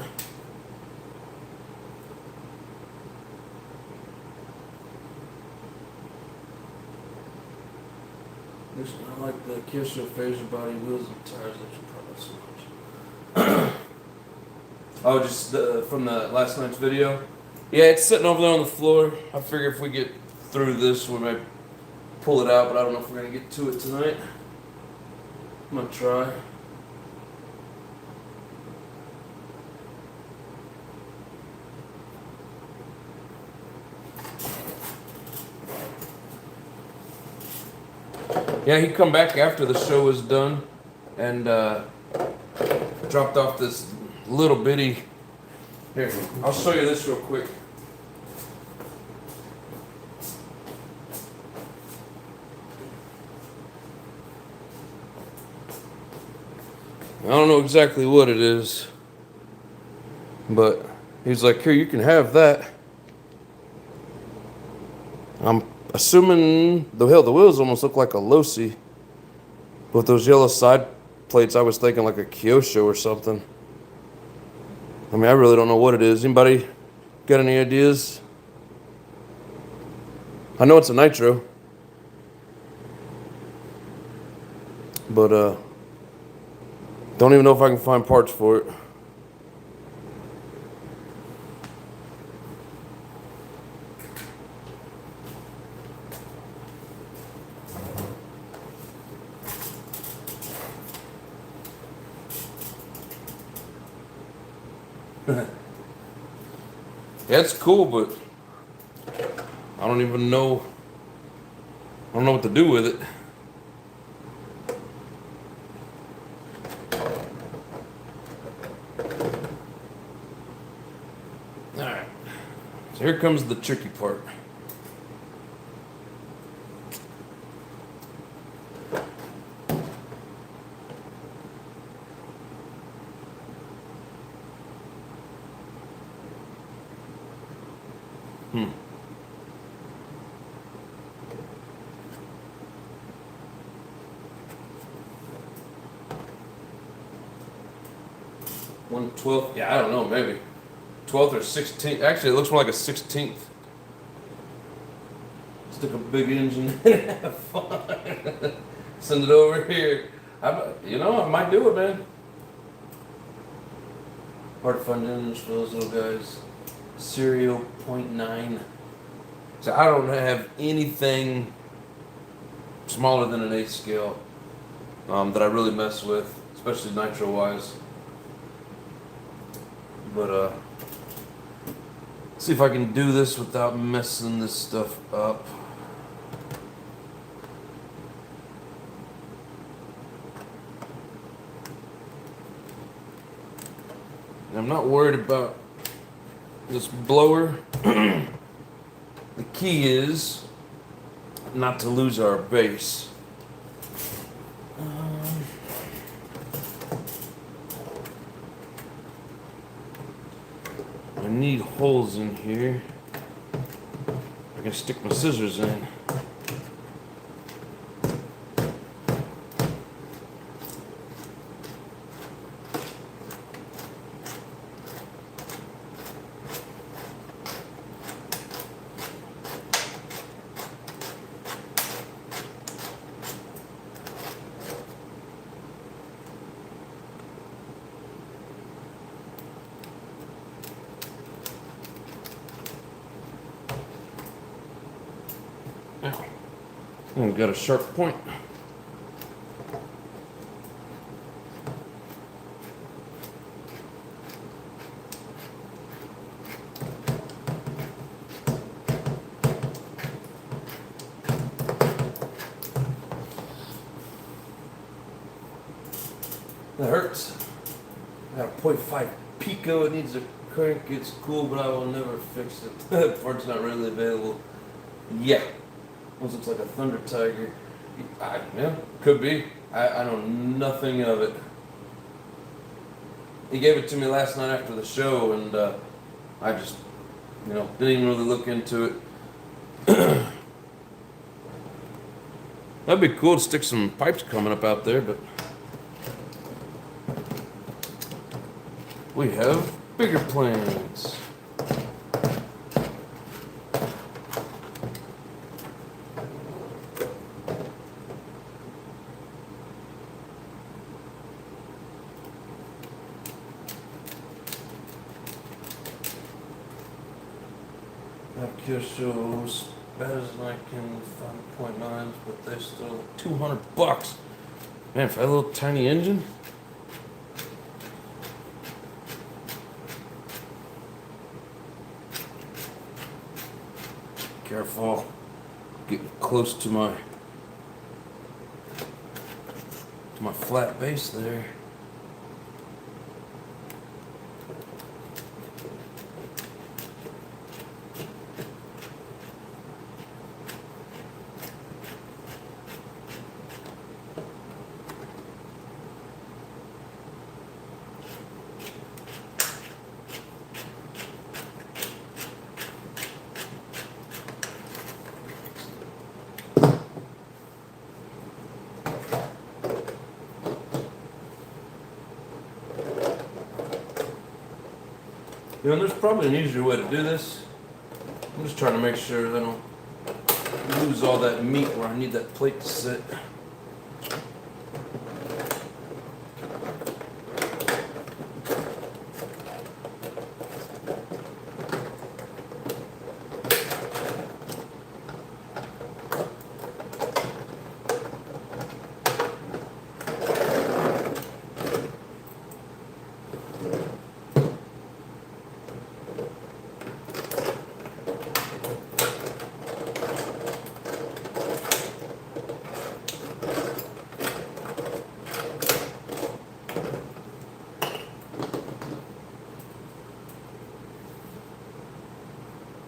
I like the Kyosho phaser body wheels and tires that you probably so much. Oh, just from the last night's video? Yeah, it's sitting over there on the floor. I figure if we get through this, we might pull it out, but I don't know if we're going to get to it tonight. I'm going to try. Yeah, he come back after the show was done and dropped off this little bitty. Here, I'll show you this real quick. I don't know exactly what it is, but he's like, here, you can have that. I'm assuming the wheels almost look like a Losi. With those yellow side plates, I was thinking like a Kyosho or something. I mean, I really don't know what it is. Anybody got any ideas? I know it's a Nitro. But, don't even know if I can find parts for it. Yeah, it's cool, but I don't even know. I don't know what to do with it. Alright. So here comes the tricky part. One 12th, yeah, I don't know, maybe 12th or 16th. Actually, it looks more like a 16th. Stick a big engine in it, have fun. Send it over here. You know, I might do it, man. Hard to find engines for those little guys. Serial 0.9. So I don't have anything smaller than an 8 scale that I really mess with, especially nitro wise. But see if I can do this without messing this stuff up. And I'm not worried about this blower. The key is not to lose our base. I need holes in here. I can stick my scissors in. And we've got a sharp point. That hurts. I got a 0.5 Pico. It needs a crank. It's cool, but I will never fix it. The part's not readily available. Yeah. Almost looks like a Thunder Tiger. Yeah, could be. I know nothing of it. He gave it to me last night after the show, and I just, didn't even really look into it. That'd be cool to stick some pipes coming up out there, but we have bigger plans. That shows better than I can 5.9s, but they're still $200. Man, for that little tiny engine. Careful, getting close to my flat base there. You know, there's probably an easier way to do this. I'm just trying to make sure that I don't lose all that meat where I need that plate to sit.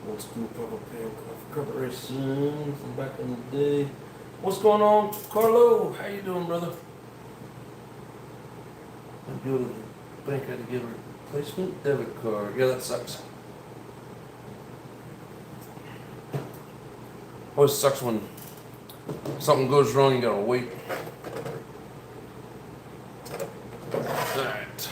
Old school Purple Pan cover race soon from back in the day. What's going on, Carlo? How you doing, brother? I go to the bank, I had to get a replacement debit card. Yeah, that sucks. Always sucks when something goes wrong, you gotta wait. Alright.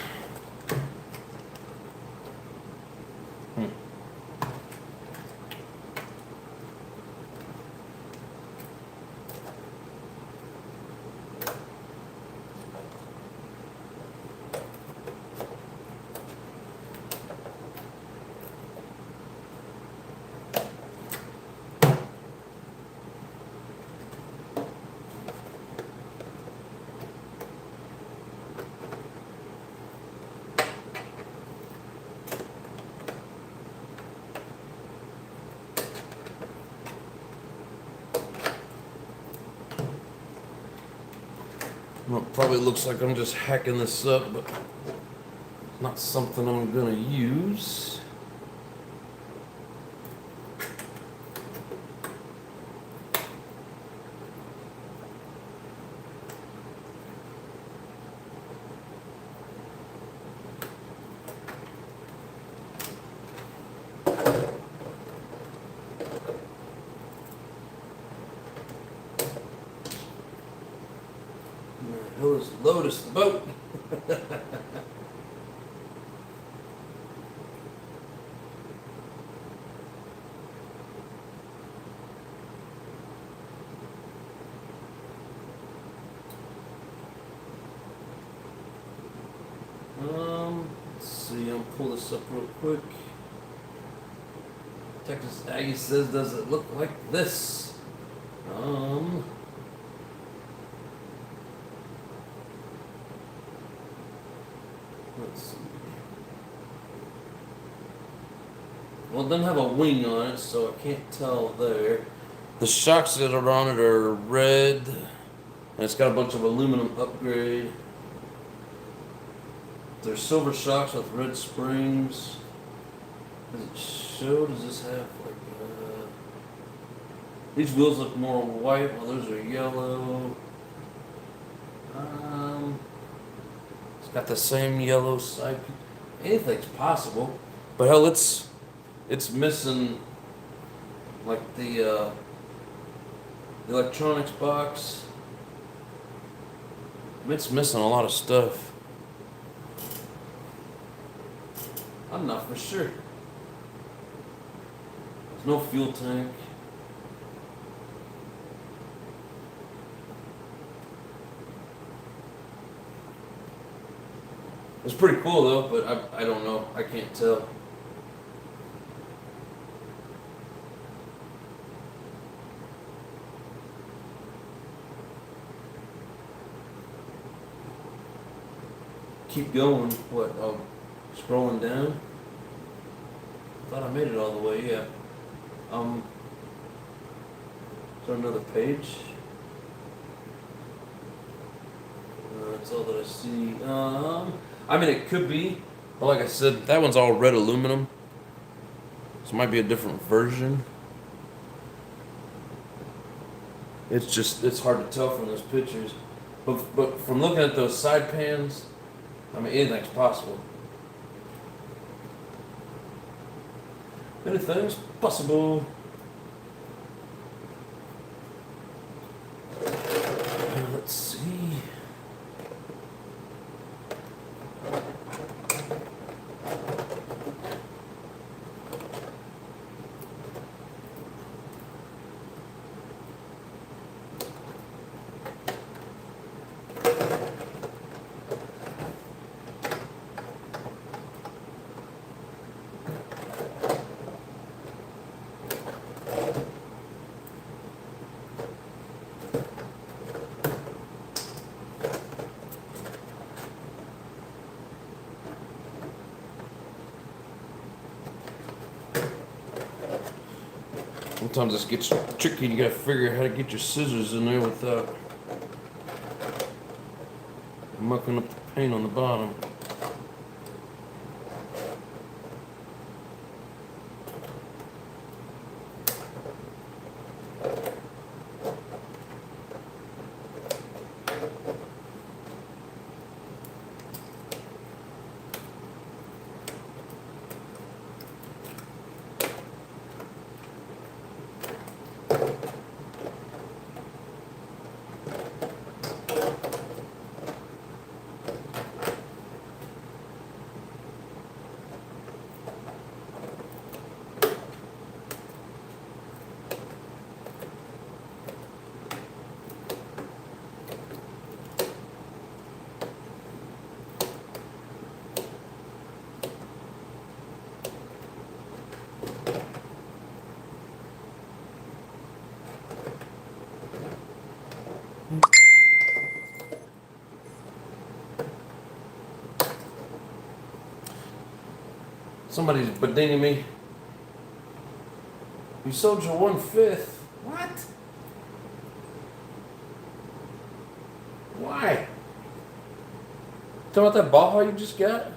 Well, it probably looks like I'm just hacking this up, but it's not something I'm gonna use. Lotus the boat. Let's see, I'll pull this up real quick. Texas Aggie says, does it look like this? Let's see. Well, it doesn't have a wing on it, so I can't tell there. The shocks that are on it are red, and it's got a bunch of aluminum upgrade. They're silver shocks with red springs. Does it show? Does this have like these wheels look more white while those are yellow. It's got the same yellow side. Anything's possible, but hell, it's missing like the electronics box. It's missing a lot of stuff. I'm not for sure. There's no fuel tank. It's pretty cool though, but I don't know. I can't tell. Keep going. What? Oh, scrolling down. Thought I made it all the way. Yeah. Is there another page? That's all that I see. I mean, it could be, but like I said, that one's all red aluminum, so it might be a different version. It's hard to tell from those pictures, but from looking at those side pans, I mean, anything's possible. Anything's possible. Let's see. Sometimes this gets tricky. You gotta figure out how to get your scissors in there without mucking up the paint on the bottom. Somebody's bedinging me. You sold your 1/5. What? Why? Talking about that Baja you just got?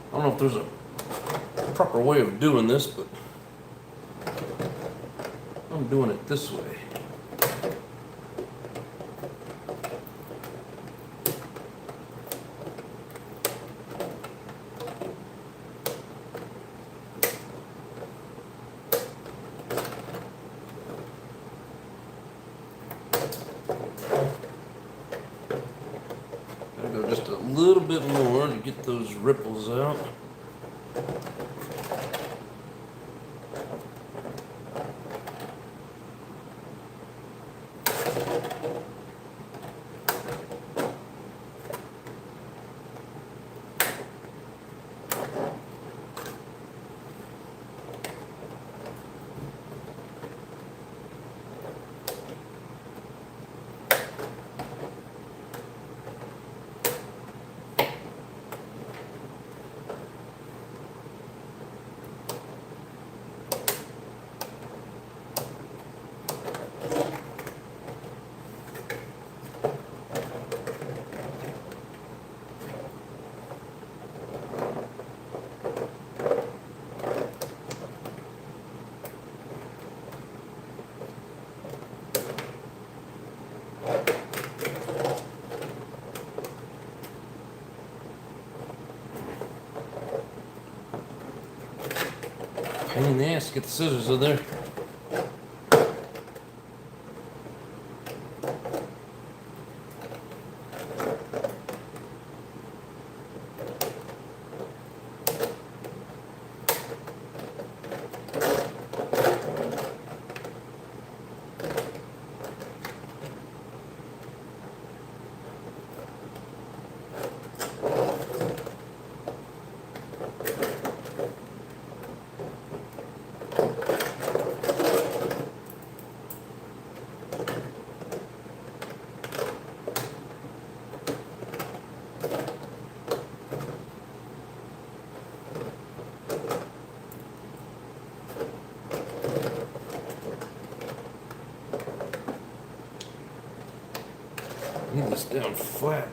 I don't know if there's a proper way of doing this, but I'm doing it this way. Gotta go just a little bit more to get those ripples out. Pain in the ass to get the scissors in there. Need this down flat.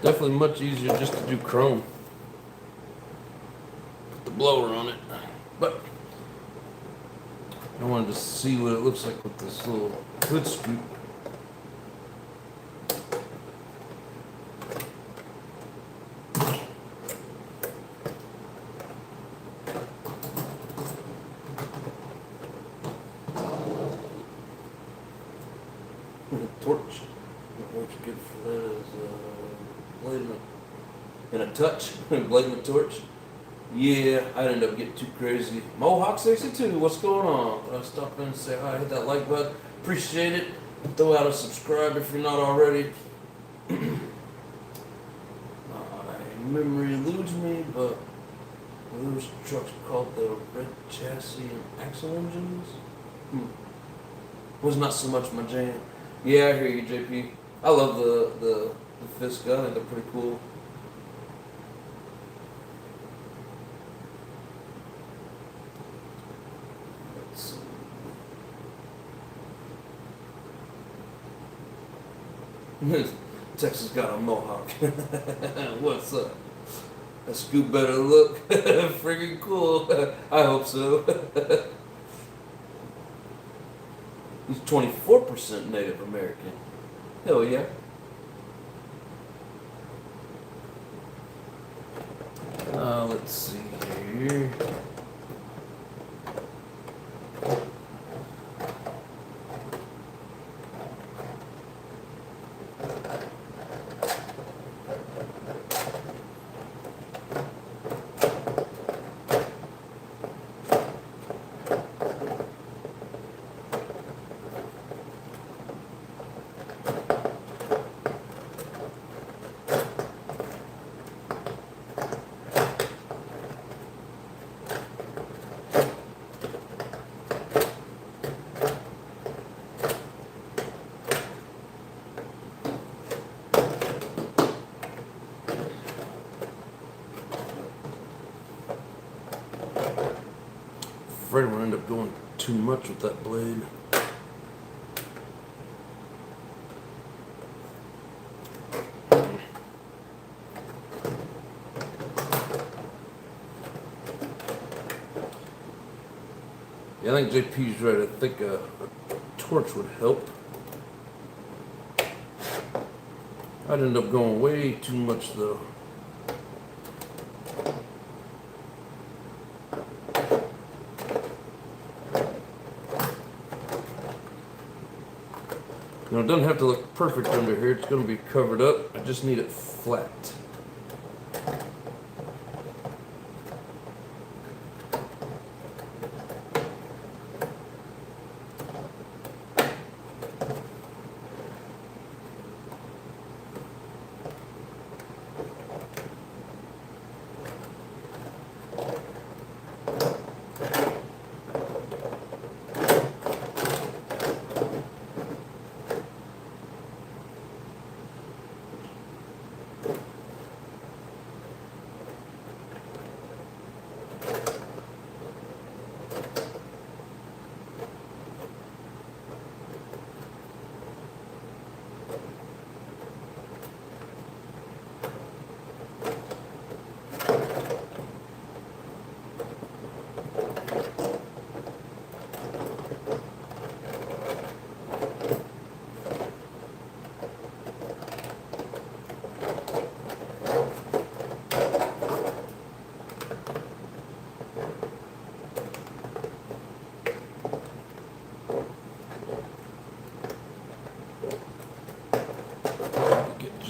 Definitely much easier just to do chrome. Put the blower on it. But I wanted to see what it looks like with this little hood scoop. Torch. What's good for that is blade and a touch, blade and a torch. Yeah, I didn't end up getting too crazy. Mohawk62, what's going on? I'll stop in and say hi, hit that like button. Appreciate it. Throw out a subscribe if you're not already. My memory eludes me, but those trucks called the red chassis and axle engines? Was not so much my jam. Yeah, I hear you, JP. I love the Fisker. I think they're pretty cool. Let's see. Texas got a Mohawk. What's up? A scoop better look. Freaking cool. I hope so. He's 24% Native American. Hell yeah. Let's see here. Afraid I'm gonna end up going too much with that blade. Yeah, I think JP's right. I think a torch would help. I'd end up going way too much though. Now, it doesn't have to look perfect under here. It's going to be covered up. I just need it flat.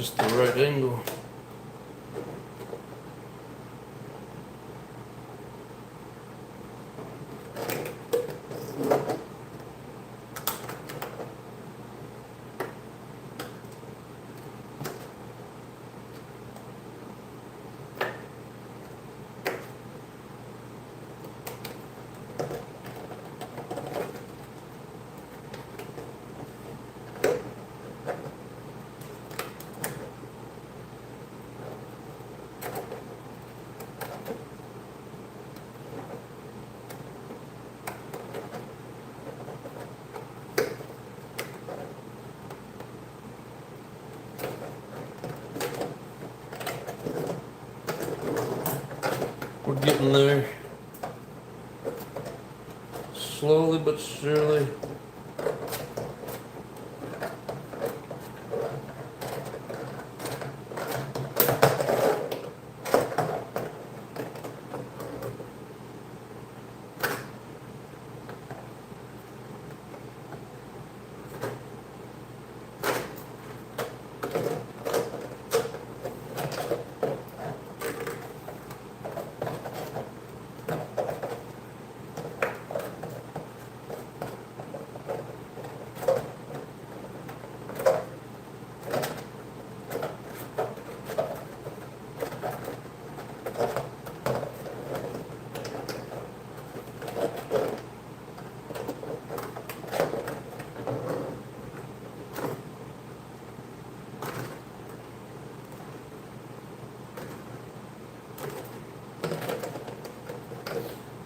just the right angle. We're getting there. Slowly but surely.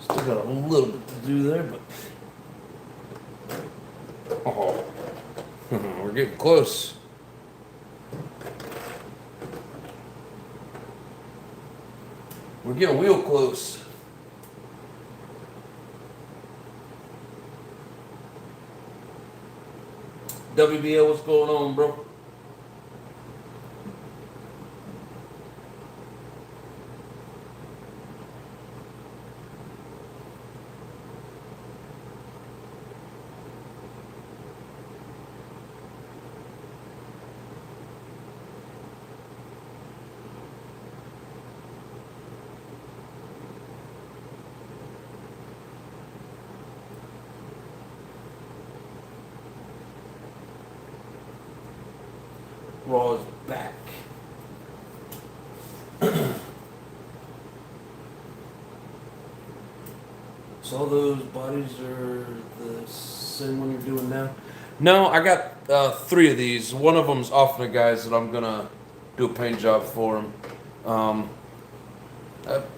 Still got a little bit to do there, but oh, we're getting close. We're getting real close. WBL, what's going on, bro? Raw is back. So all those bodies are the same one you're doing now? No, I got 3 of these. One of them's off the guys that I'm gonna do a paint job for them.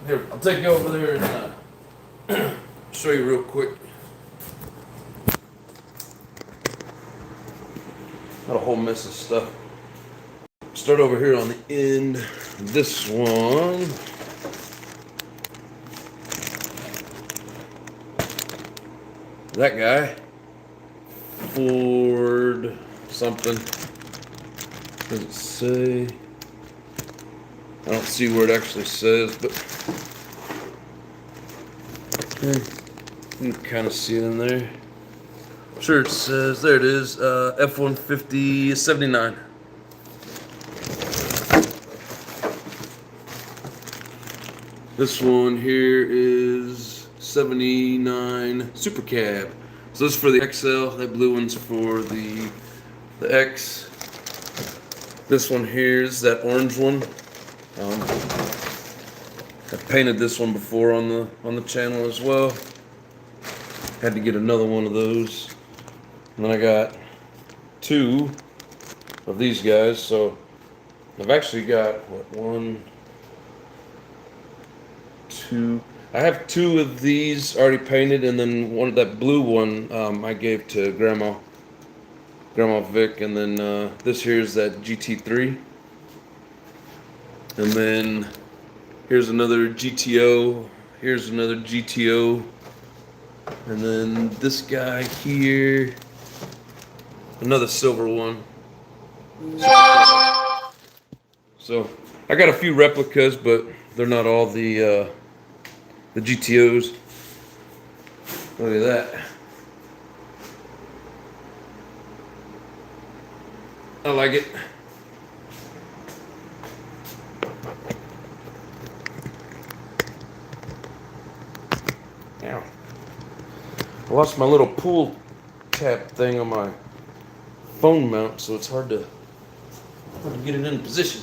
Here, I'll take you over there and show you real quick. Got a whole mess of stuff. Start over here on the end. This one. That guy. Ford something. Does it say? I don't see where it actually says, but you can kind of see it in there. Sure, it says, there it is, F-150 79. This one here is 79 Super Cab. So this is for the XL, that blue one's for the X. This one here is that orange one. I painted this one before on the channel as well. Had to get another one of those. And then I got 2 of these guys, so I've actually got what, 1, 2. I have 2 of these already painted, and then one, that blue one, I gave to Grandma Vic, and then this here is that GT3, and then here's another GTO. Here's another GTO, and then this guy here, another silver one. So I got a few replicas, but they're not all the GTOs. Look at that. I like it. lost my little pull tab thing on my phone mount, so it's hard to get it in position.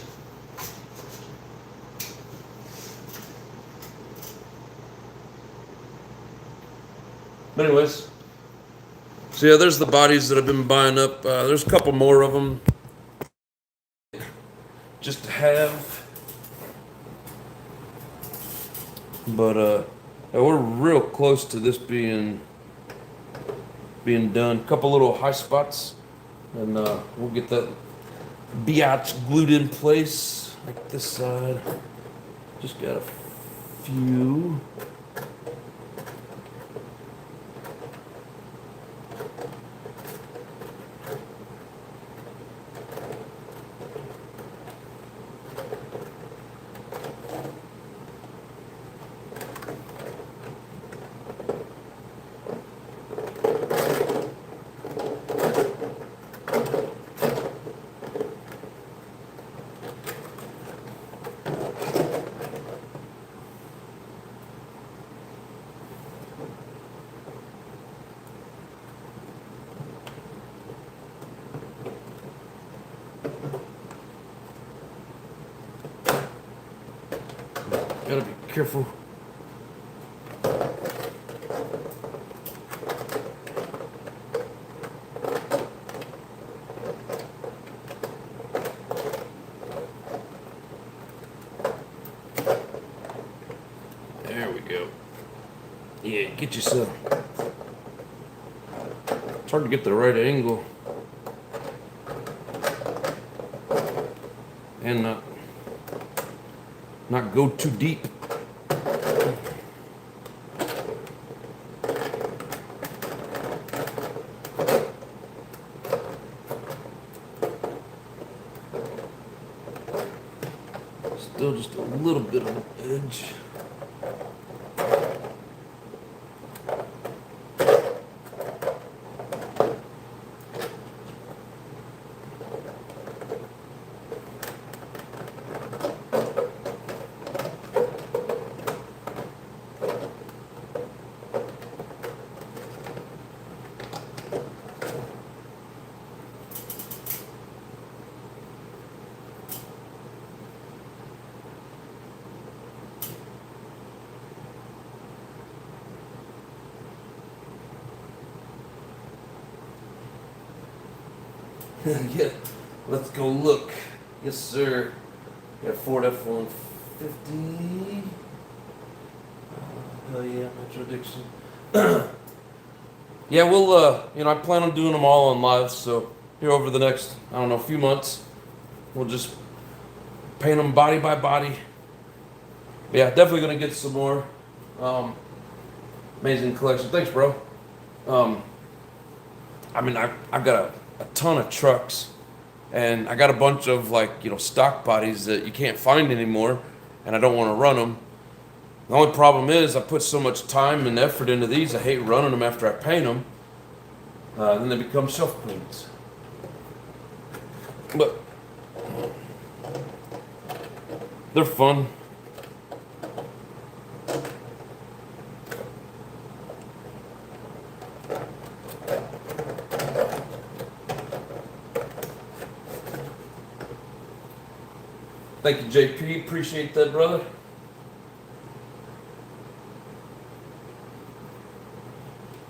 But anyways, so yeah, there's the bodies that I've been buying up. There's a couple more of them just to have. But yeah, we're real close to this being done. A couple little high spots, and we'll get that biatch glued in place, like this side. Just got a few. Gotta be careful. There we go. Yeah, get yourself. It's hard to get the right angle. And not go too deep. Still just a little bit of an edge. Yeah, let's go look. Yes, sir. Got Ford F-150. Hell yeah, NITRO Addiction. Yeah, we'll, I plan on doing them all on live, so here over the next, I don't know, few months, we'll just paint them body by body. Yeah, definitely gonna get some more. Amazing collection. Thanks, bro. I've got a ton of trucks, and I got a bunch of stock bodies that you can't find anymore, and I don't want to run them. The only problem is I put so much time and effort into these. I hate running them after I paint them. Then they become shelf cleans. But they're fun. Thank you, JP. Appreciate that, brother.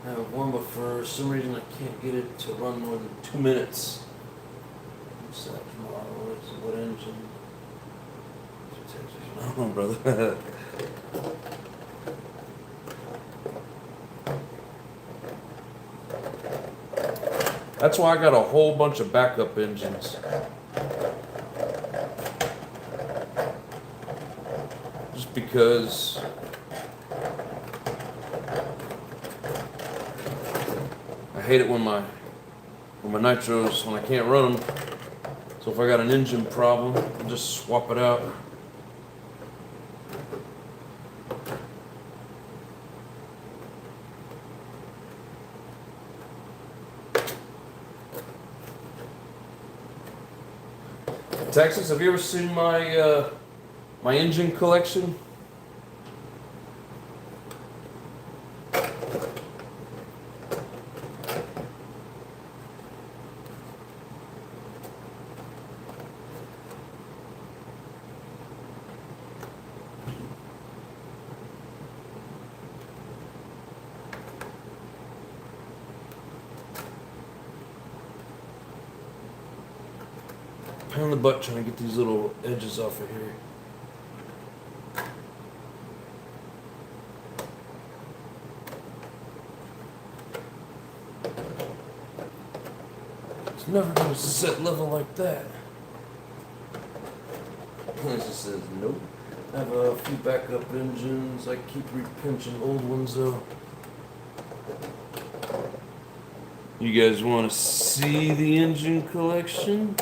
I have one, but for some reason I can't get it to run more than 2 minutes. What's that model? What engine? I don't know, brother. That's why I got a whole bunch of backup engines. Just because I hate it when my nitros, when I can't run them. So if I got an engine problem, I'll just swap it out. Texas, have you ever seen my my engine collection? Pound the butt trying to get these little edges off of here. It's never going to set level like that. It just says nope. I have a few backup engines. I keep repinching old ones though. You guys want to see the engine collection?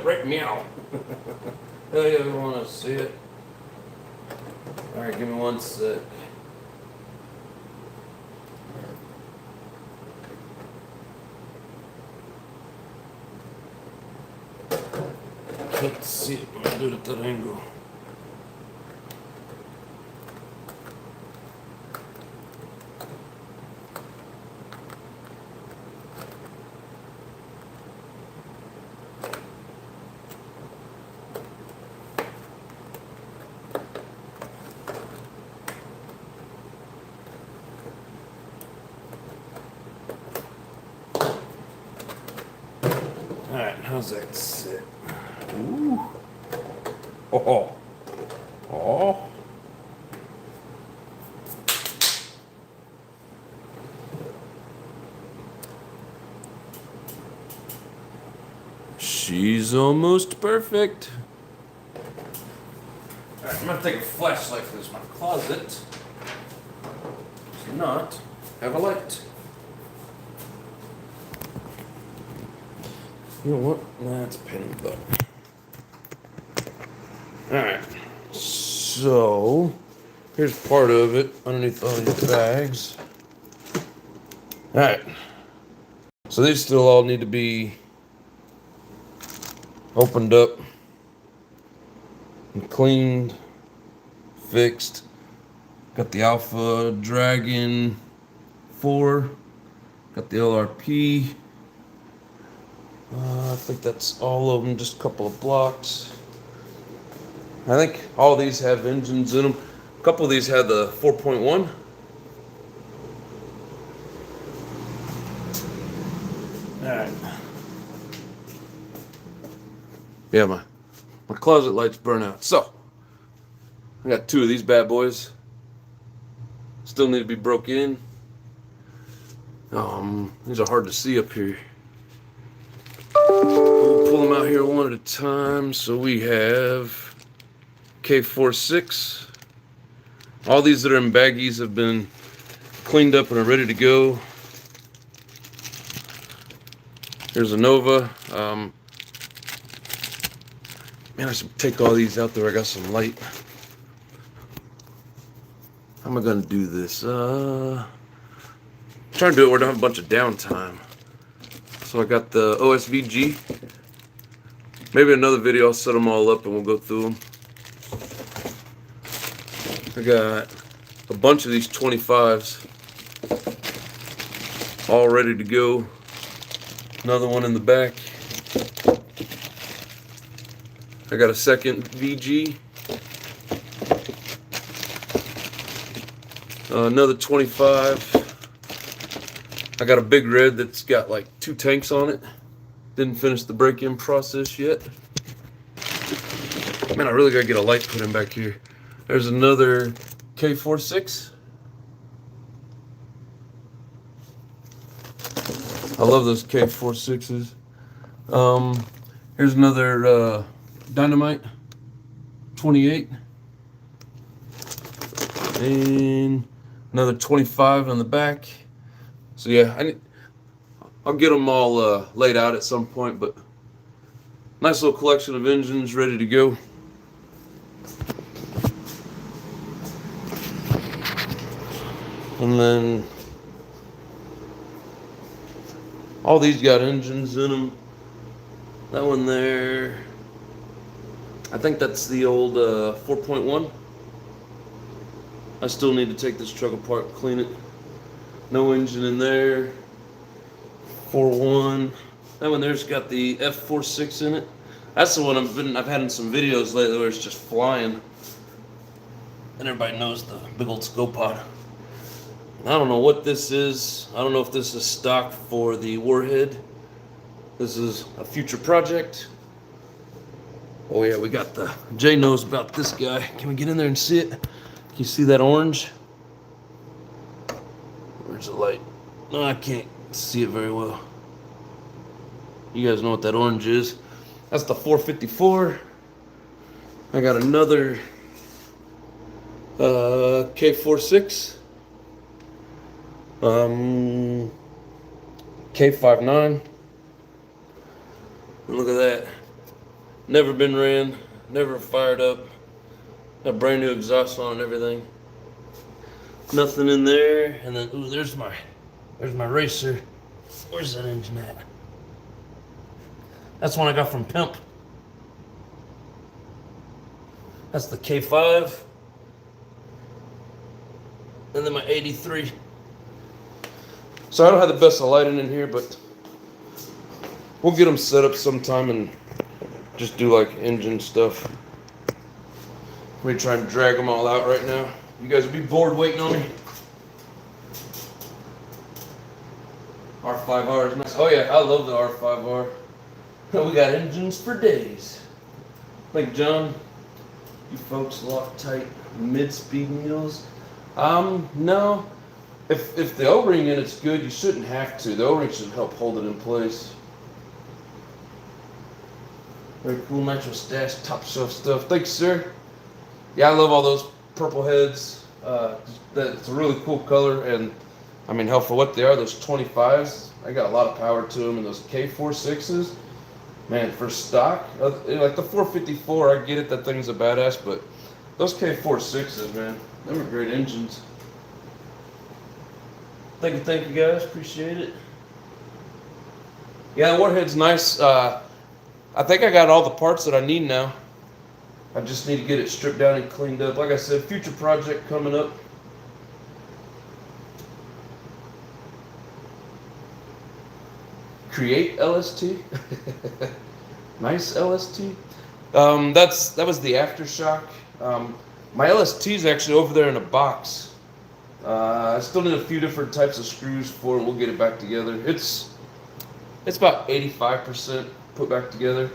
Right, meow. Hell yeah, we want to see it. Alright, give me one sec. Can't see it when I do it at that angle. Alright, how's that sit? Ooh. Oh. Oh. She's almost perfect. Alright, I'm gonna take a flashlight for this. My closet does not have a light. You know what? That's a pain in the butt. Alright. So, here's part of it underneath all these bags. Alright. So these still all need to be opened up and cleaned, fixed. Got the Alpha Dragon 4. Got the LRP. I think that's all of them, just a couple of blocks. I think all these have engines in them. A couple of these had the 4.1. Alright. Yeah, my closet lights burn out. So, I got two of these bad boys. Still need to be broke in. These are hard to see up here. We'll pull them out here one at a time. So we have K46. All these that are in baggies have been cleaned up and are ready to go. Here's a Nova. Man, I should take all these out there. I got some light. How am I gonna do this? Trying to do it where I don't have a bunch of downtime. So I got the OSVG. Maybe another video I'll set them all up and we'll go through them. I got a bunch of these 25s all ready to go. Another one in the back. I got a second VG. Another 25. I got a big red that's got like 2 tanks on it. Didn't finish the break-in process yet. Man, I really gotta get a light put in back here. There's another K46. I love those K46s. Here's another Dynamite 28. And another 25 on the back. So yeah, I'll get them all laid out at some point, but nice little collection of engines ready to go. And then all these got engines in them. That one there, I think that's the old 4.1. I still need to take this truck apart, clean it. No engine in there. 4.1. That one there's got the F46 in it. That's the one I've had in some videos lately where it's just flying. And everybody knows the big old scope pod. I don't know what this is. I don't know if this is stock for the warhead. This is a future project. Oh yeah, we got the, Jay knows about this guy. Can we get in there and see it? Can you see that orange? Where's the light? No, I can't see it very well. You guys know what that orange is. That's the 454. I got another K46. K59. Look at that. Never been ran, never fired up. Got brand new exhaust on and everything. Nothing in there. And then, ooh, there's my racer. Where's that engine at? That's one I got from Pimp. That's the K5. And then my 83. So I don't have the best of lighting in here, but we'll get them set up sometime and just do like engine stuff. Let me try and drag them all out right now. You guys will be bored waiting on me. R5R is nice. Oh yeah, I love the R5R. We got engines for days. Like John, you folks Loctite mid-speed mules. No. If the O-ring in it's good, you shouldn't have to. The O-ring should help hold it in place. Very cool nitro stash, top shelf stuff. Thanks, sir. Yeah, I love all those purple heads. That's a really cool color, and I mean, hell, for what they are, those 25s, I got a lot of power to them, and those K46s, man, for stock, like the 454, I get it, that thing's a badass, but those K46s, man, them are great engines. Thank you guys, appreciate it. Yeah, the warhead's nice. I think I got all the parts that I need now. I just need to get it stripped down and cleaned up. Like I said, future project coming up. Create LST. Nice LST. That was the aftershock. My LST is actually over there in a box. I still need a few different types of screws for it. We'll get it back together. It's about 85% put back together.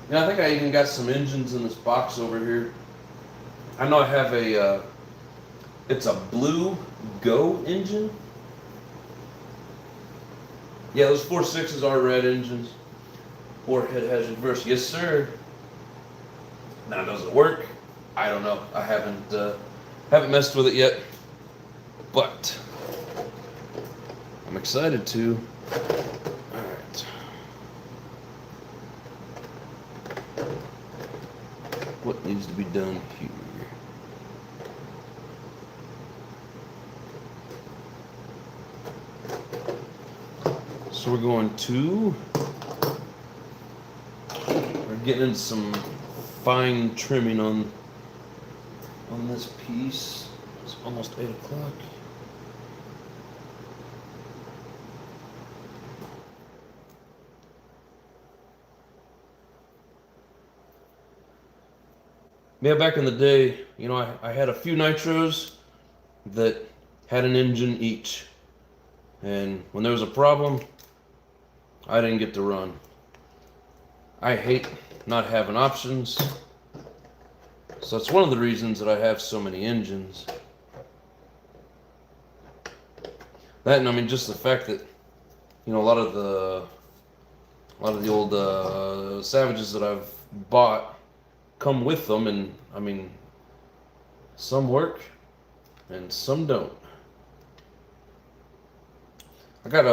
Yeah, I think I even got some engines in this box over here. I know I have a, it's a Blue Go engine. Yeah, those 4.6s are red engines. Warhead has reverse. Yes, sir. Now, does it work? I don't know. I haven't messed with it yet, but I'm excited to. All right. What needs to be done here? So we're going to. We're getting into some fine trimming on this piece. It's almost 8 o'clock. Yeah, back in the day, you know, I had a few nitros that had an engine each. And when there was a problem, I didn't get to run. I hate not having options. So that's one of the reasons that I have so many engines. That, and I mean, just the fact that, you know, a lot of the old Savages that I've bought come with them, and I mean, some work and some don't. I got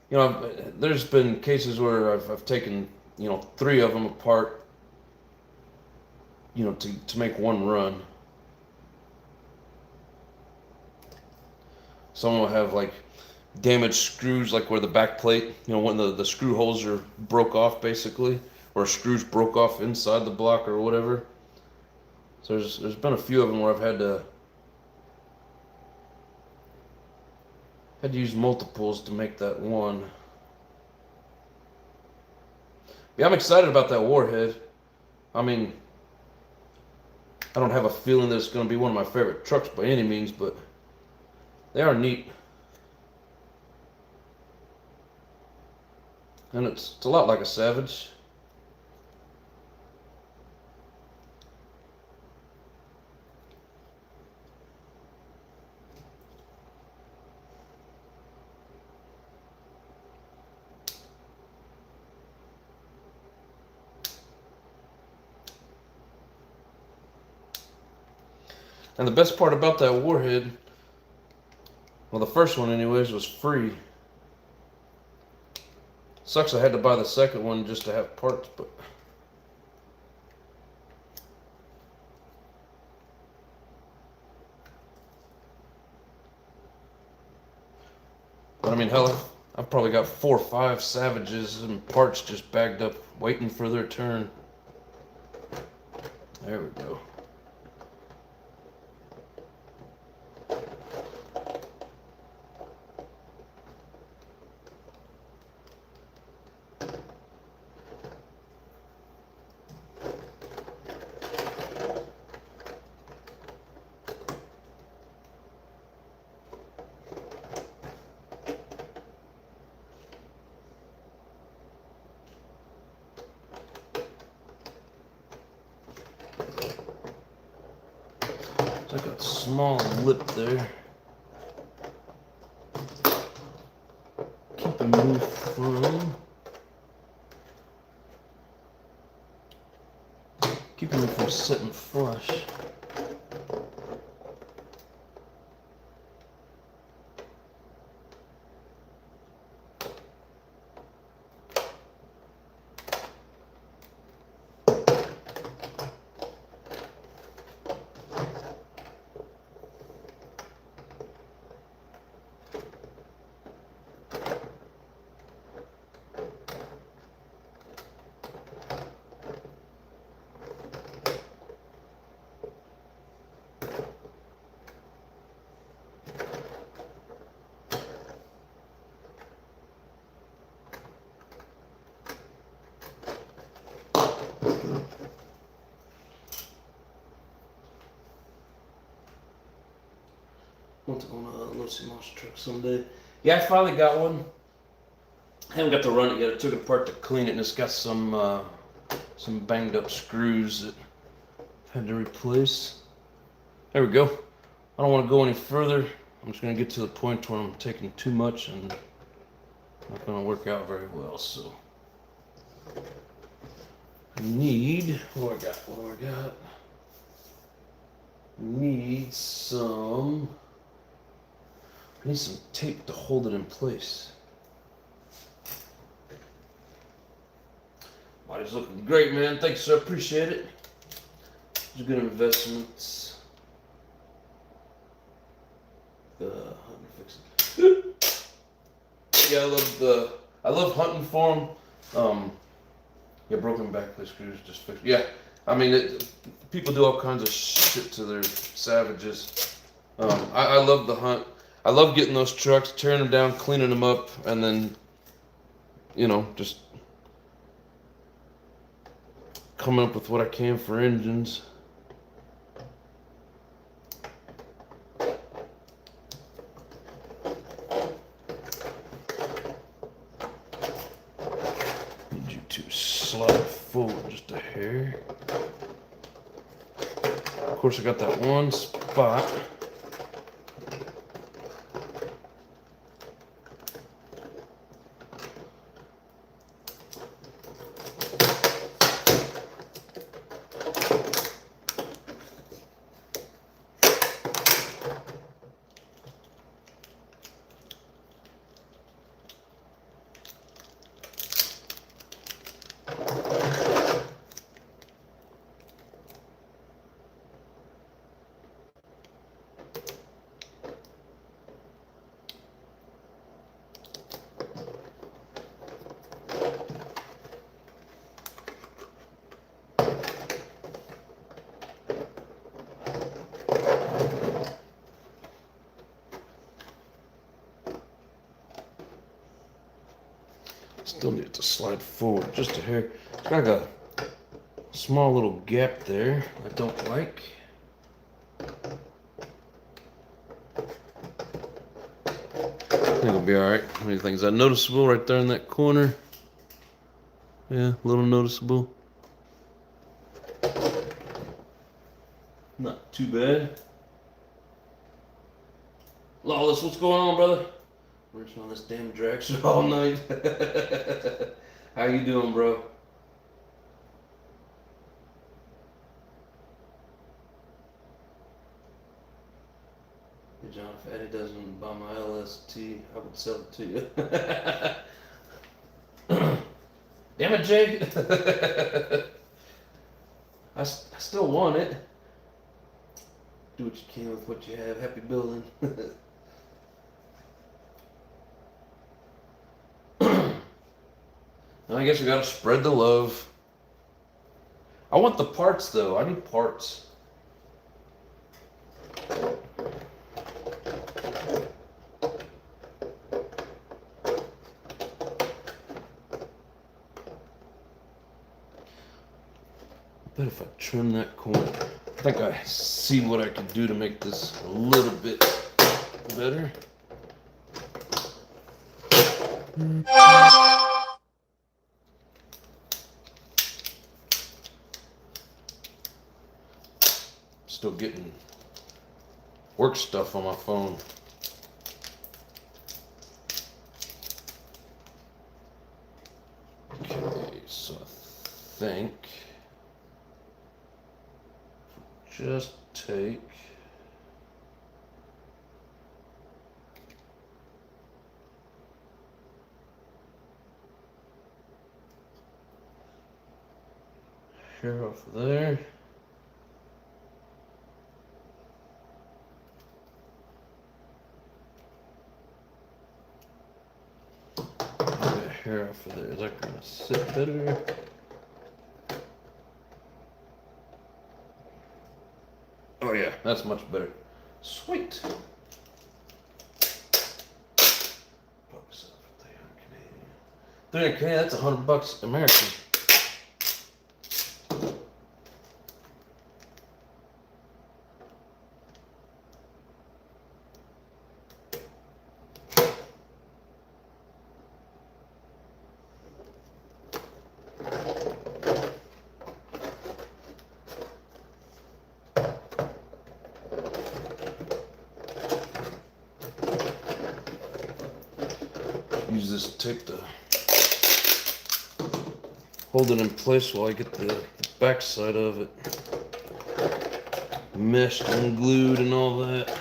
you know, there's been cases where I've taken, you know, 3 of them apart you know, to make one run. Some will have like damaged screws, like where the back plate, you know, when the screw holes are broke off basically, or screws broke off inside the block or whatever. So there's been a few of them where I've had to use multiples to make that one. Yeah, I'm excited about that warhead. I mean, I don't have a feeling that it's going to be one of my favorite trucks by any means, but they are neat. And it's a lot like a Savage. And the best part about that warhead, well, the first one anyways, was free. Sucks I had to buy the second one just to have parts, but I mean, hell, I've probably got 4 or 5 Savages and parts just bagged up, waiting for their turn. There we go. It's like a small lip there. Keeping me from sitting flush. Want to own a Lucy Moss truck someday. Yeah, I finally got one. I haven't got to run it yet. I took it apart to clean it, and it's got some banged up screws that I had to replace. There we go. I don't want to go any further. I'm just going to get to the point where I'm taking too much and not going to work out very well. So I need, what do I got? Need some tape to hold it in place. Body's looking great, man. Thanks, sir. Appreciate it. These are good investments. Let me fix it. Yeah, I love hunting for them. Yeah, broken backplate screws just fixed. Yeah, I mean, people do all kinds of shit to their Savages. I love the hunt. I love getting those trucks, tearing them down, cleaning them up, and then, you know, just coming up with what I can for engines. Need you to slide forward just a hair. Of course, I got that one spot. Still need to slide forward just a hair. It's got a small little gap there I don't like. I think it'll be alright. Anything, is that noticeable right there in that corner? Yeah, a little noticeable. Not too bad. Lawless, what's going on, brother? Working on this damn dragster all night. How you doing, bro? Hey, John, if Eddie doesn't buy my LST, I would sell it to you. Damn it, Jay. I still want it. Do what you can with what you have. Happy building. I guess we gotta spread the love. I want the parts though. I need parts. But if I trim that corner, I think I see what I can do to make this a little bit better. Still getting work stuff on my phone. Okay, so I think just take hair off of there. Hair off of there. Is that gonna sit better? Oh yeah, that's much better. Sweet. Bucks up, $300 Canadian. $300 Canadian, that's $100 American. Use this tape to hold it in place while I get the back side of it meshed and glued and all that.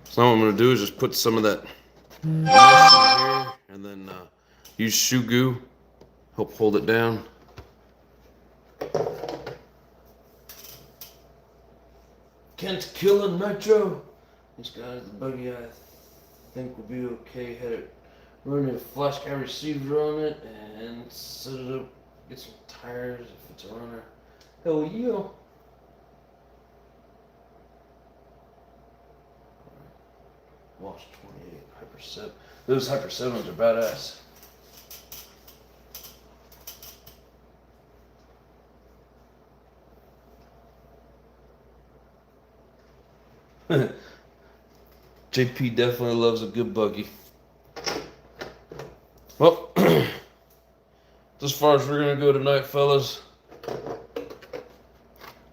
So now what I'm going to do is just put some of that mesh in here and then use shoe goo, help hold it down. Kent killing Nitro. This guy's the buggy I think will be okay. Had it running a flash guy receiver on it and set it up, get some tires if it's a runner. Hell yeah. Wash 28, Hyper 7. Those Hyper 7s are badass. JP definitely loves a good buggy. Well, as far as we're going to go tonight, fellas, that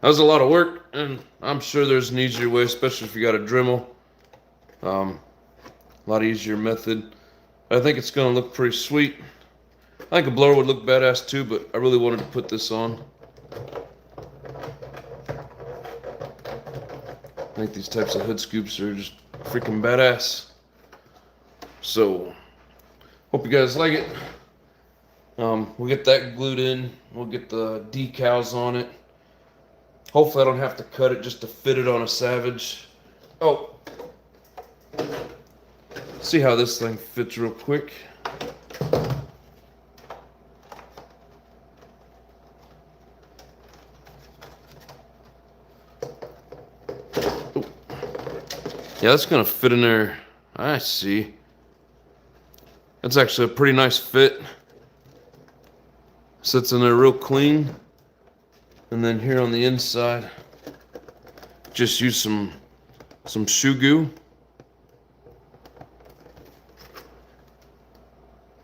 was a lot of work, and I'm sure there's an easier way, especially if you got a Dremel. A lot easier method. I think it's going to look pretty sweet. I think a blower would look badass too, but I really wanted to put this on. I think these types of hood scoops are just freaking badass. So, hope you guys like it. We'll get that glued in. We'll get the decals on it. Hopefully I don't have to cut it just to fit it on a Savage. Oh, see how this thing fits real quick. Oh. Yeah, that's gonna fit in there. I see. That's actually a pretty nice fit. Sits in there real clean. And then here on the inside, just use some shoe goo.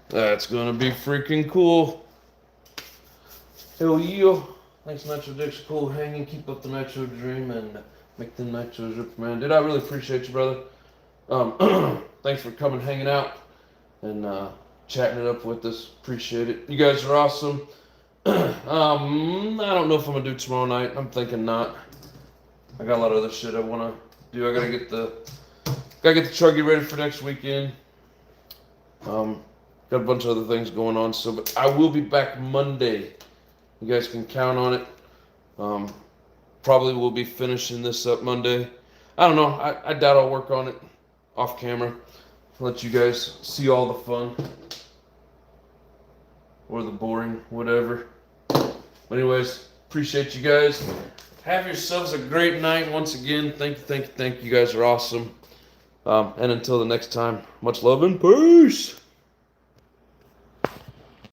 That's gonna be freaking cool. Hell yeah. Thanks, Nitro Addiction. Cool hanging. Keep up the Nitro dream and make the Nitros rip, man. Dude, I really appreciate you, brother. Thanks for coming, hanging out, and chatting it up with us. Appreciate it. You guys are awesome. I don't know if I'm gonna do tomorrow night. I'm thinking not. I got a lot of other shit I wanna do. I gotta get the truggy ready for next weekend. Got a bunch of other things going on. So, but I will be back Monday. You guys can count on it. Probably will be finishing this up Monday. I don't know. I doubt I'll work on it off camera. Let you guys see all the fun or the boring, whatever. But anyways, appreciate you guys. Have yourselves a great night. Once again, thank you. You guys are awesome. And until the next time, much love and peace.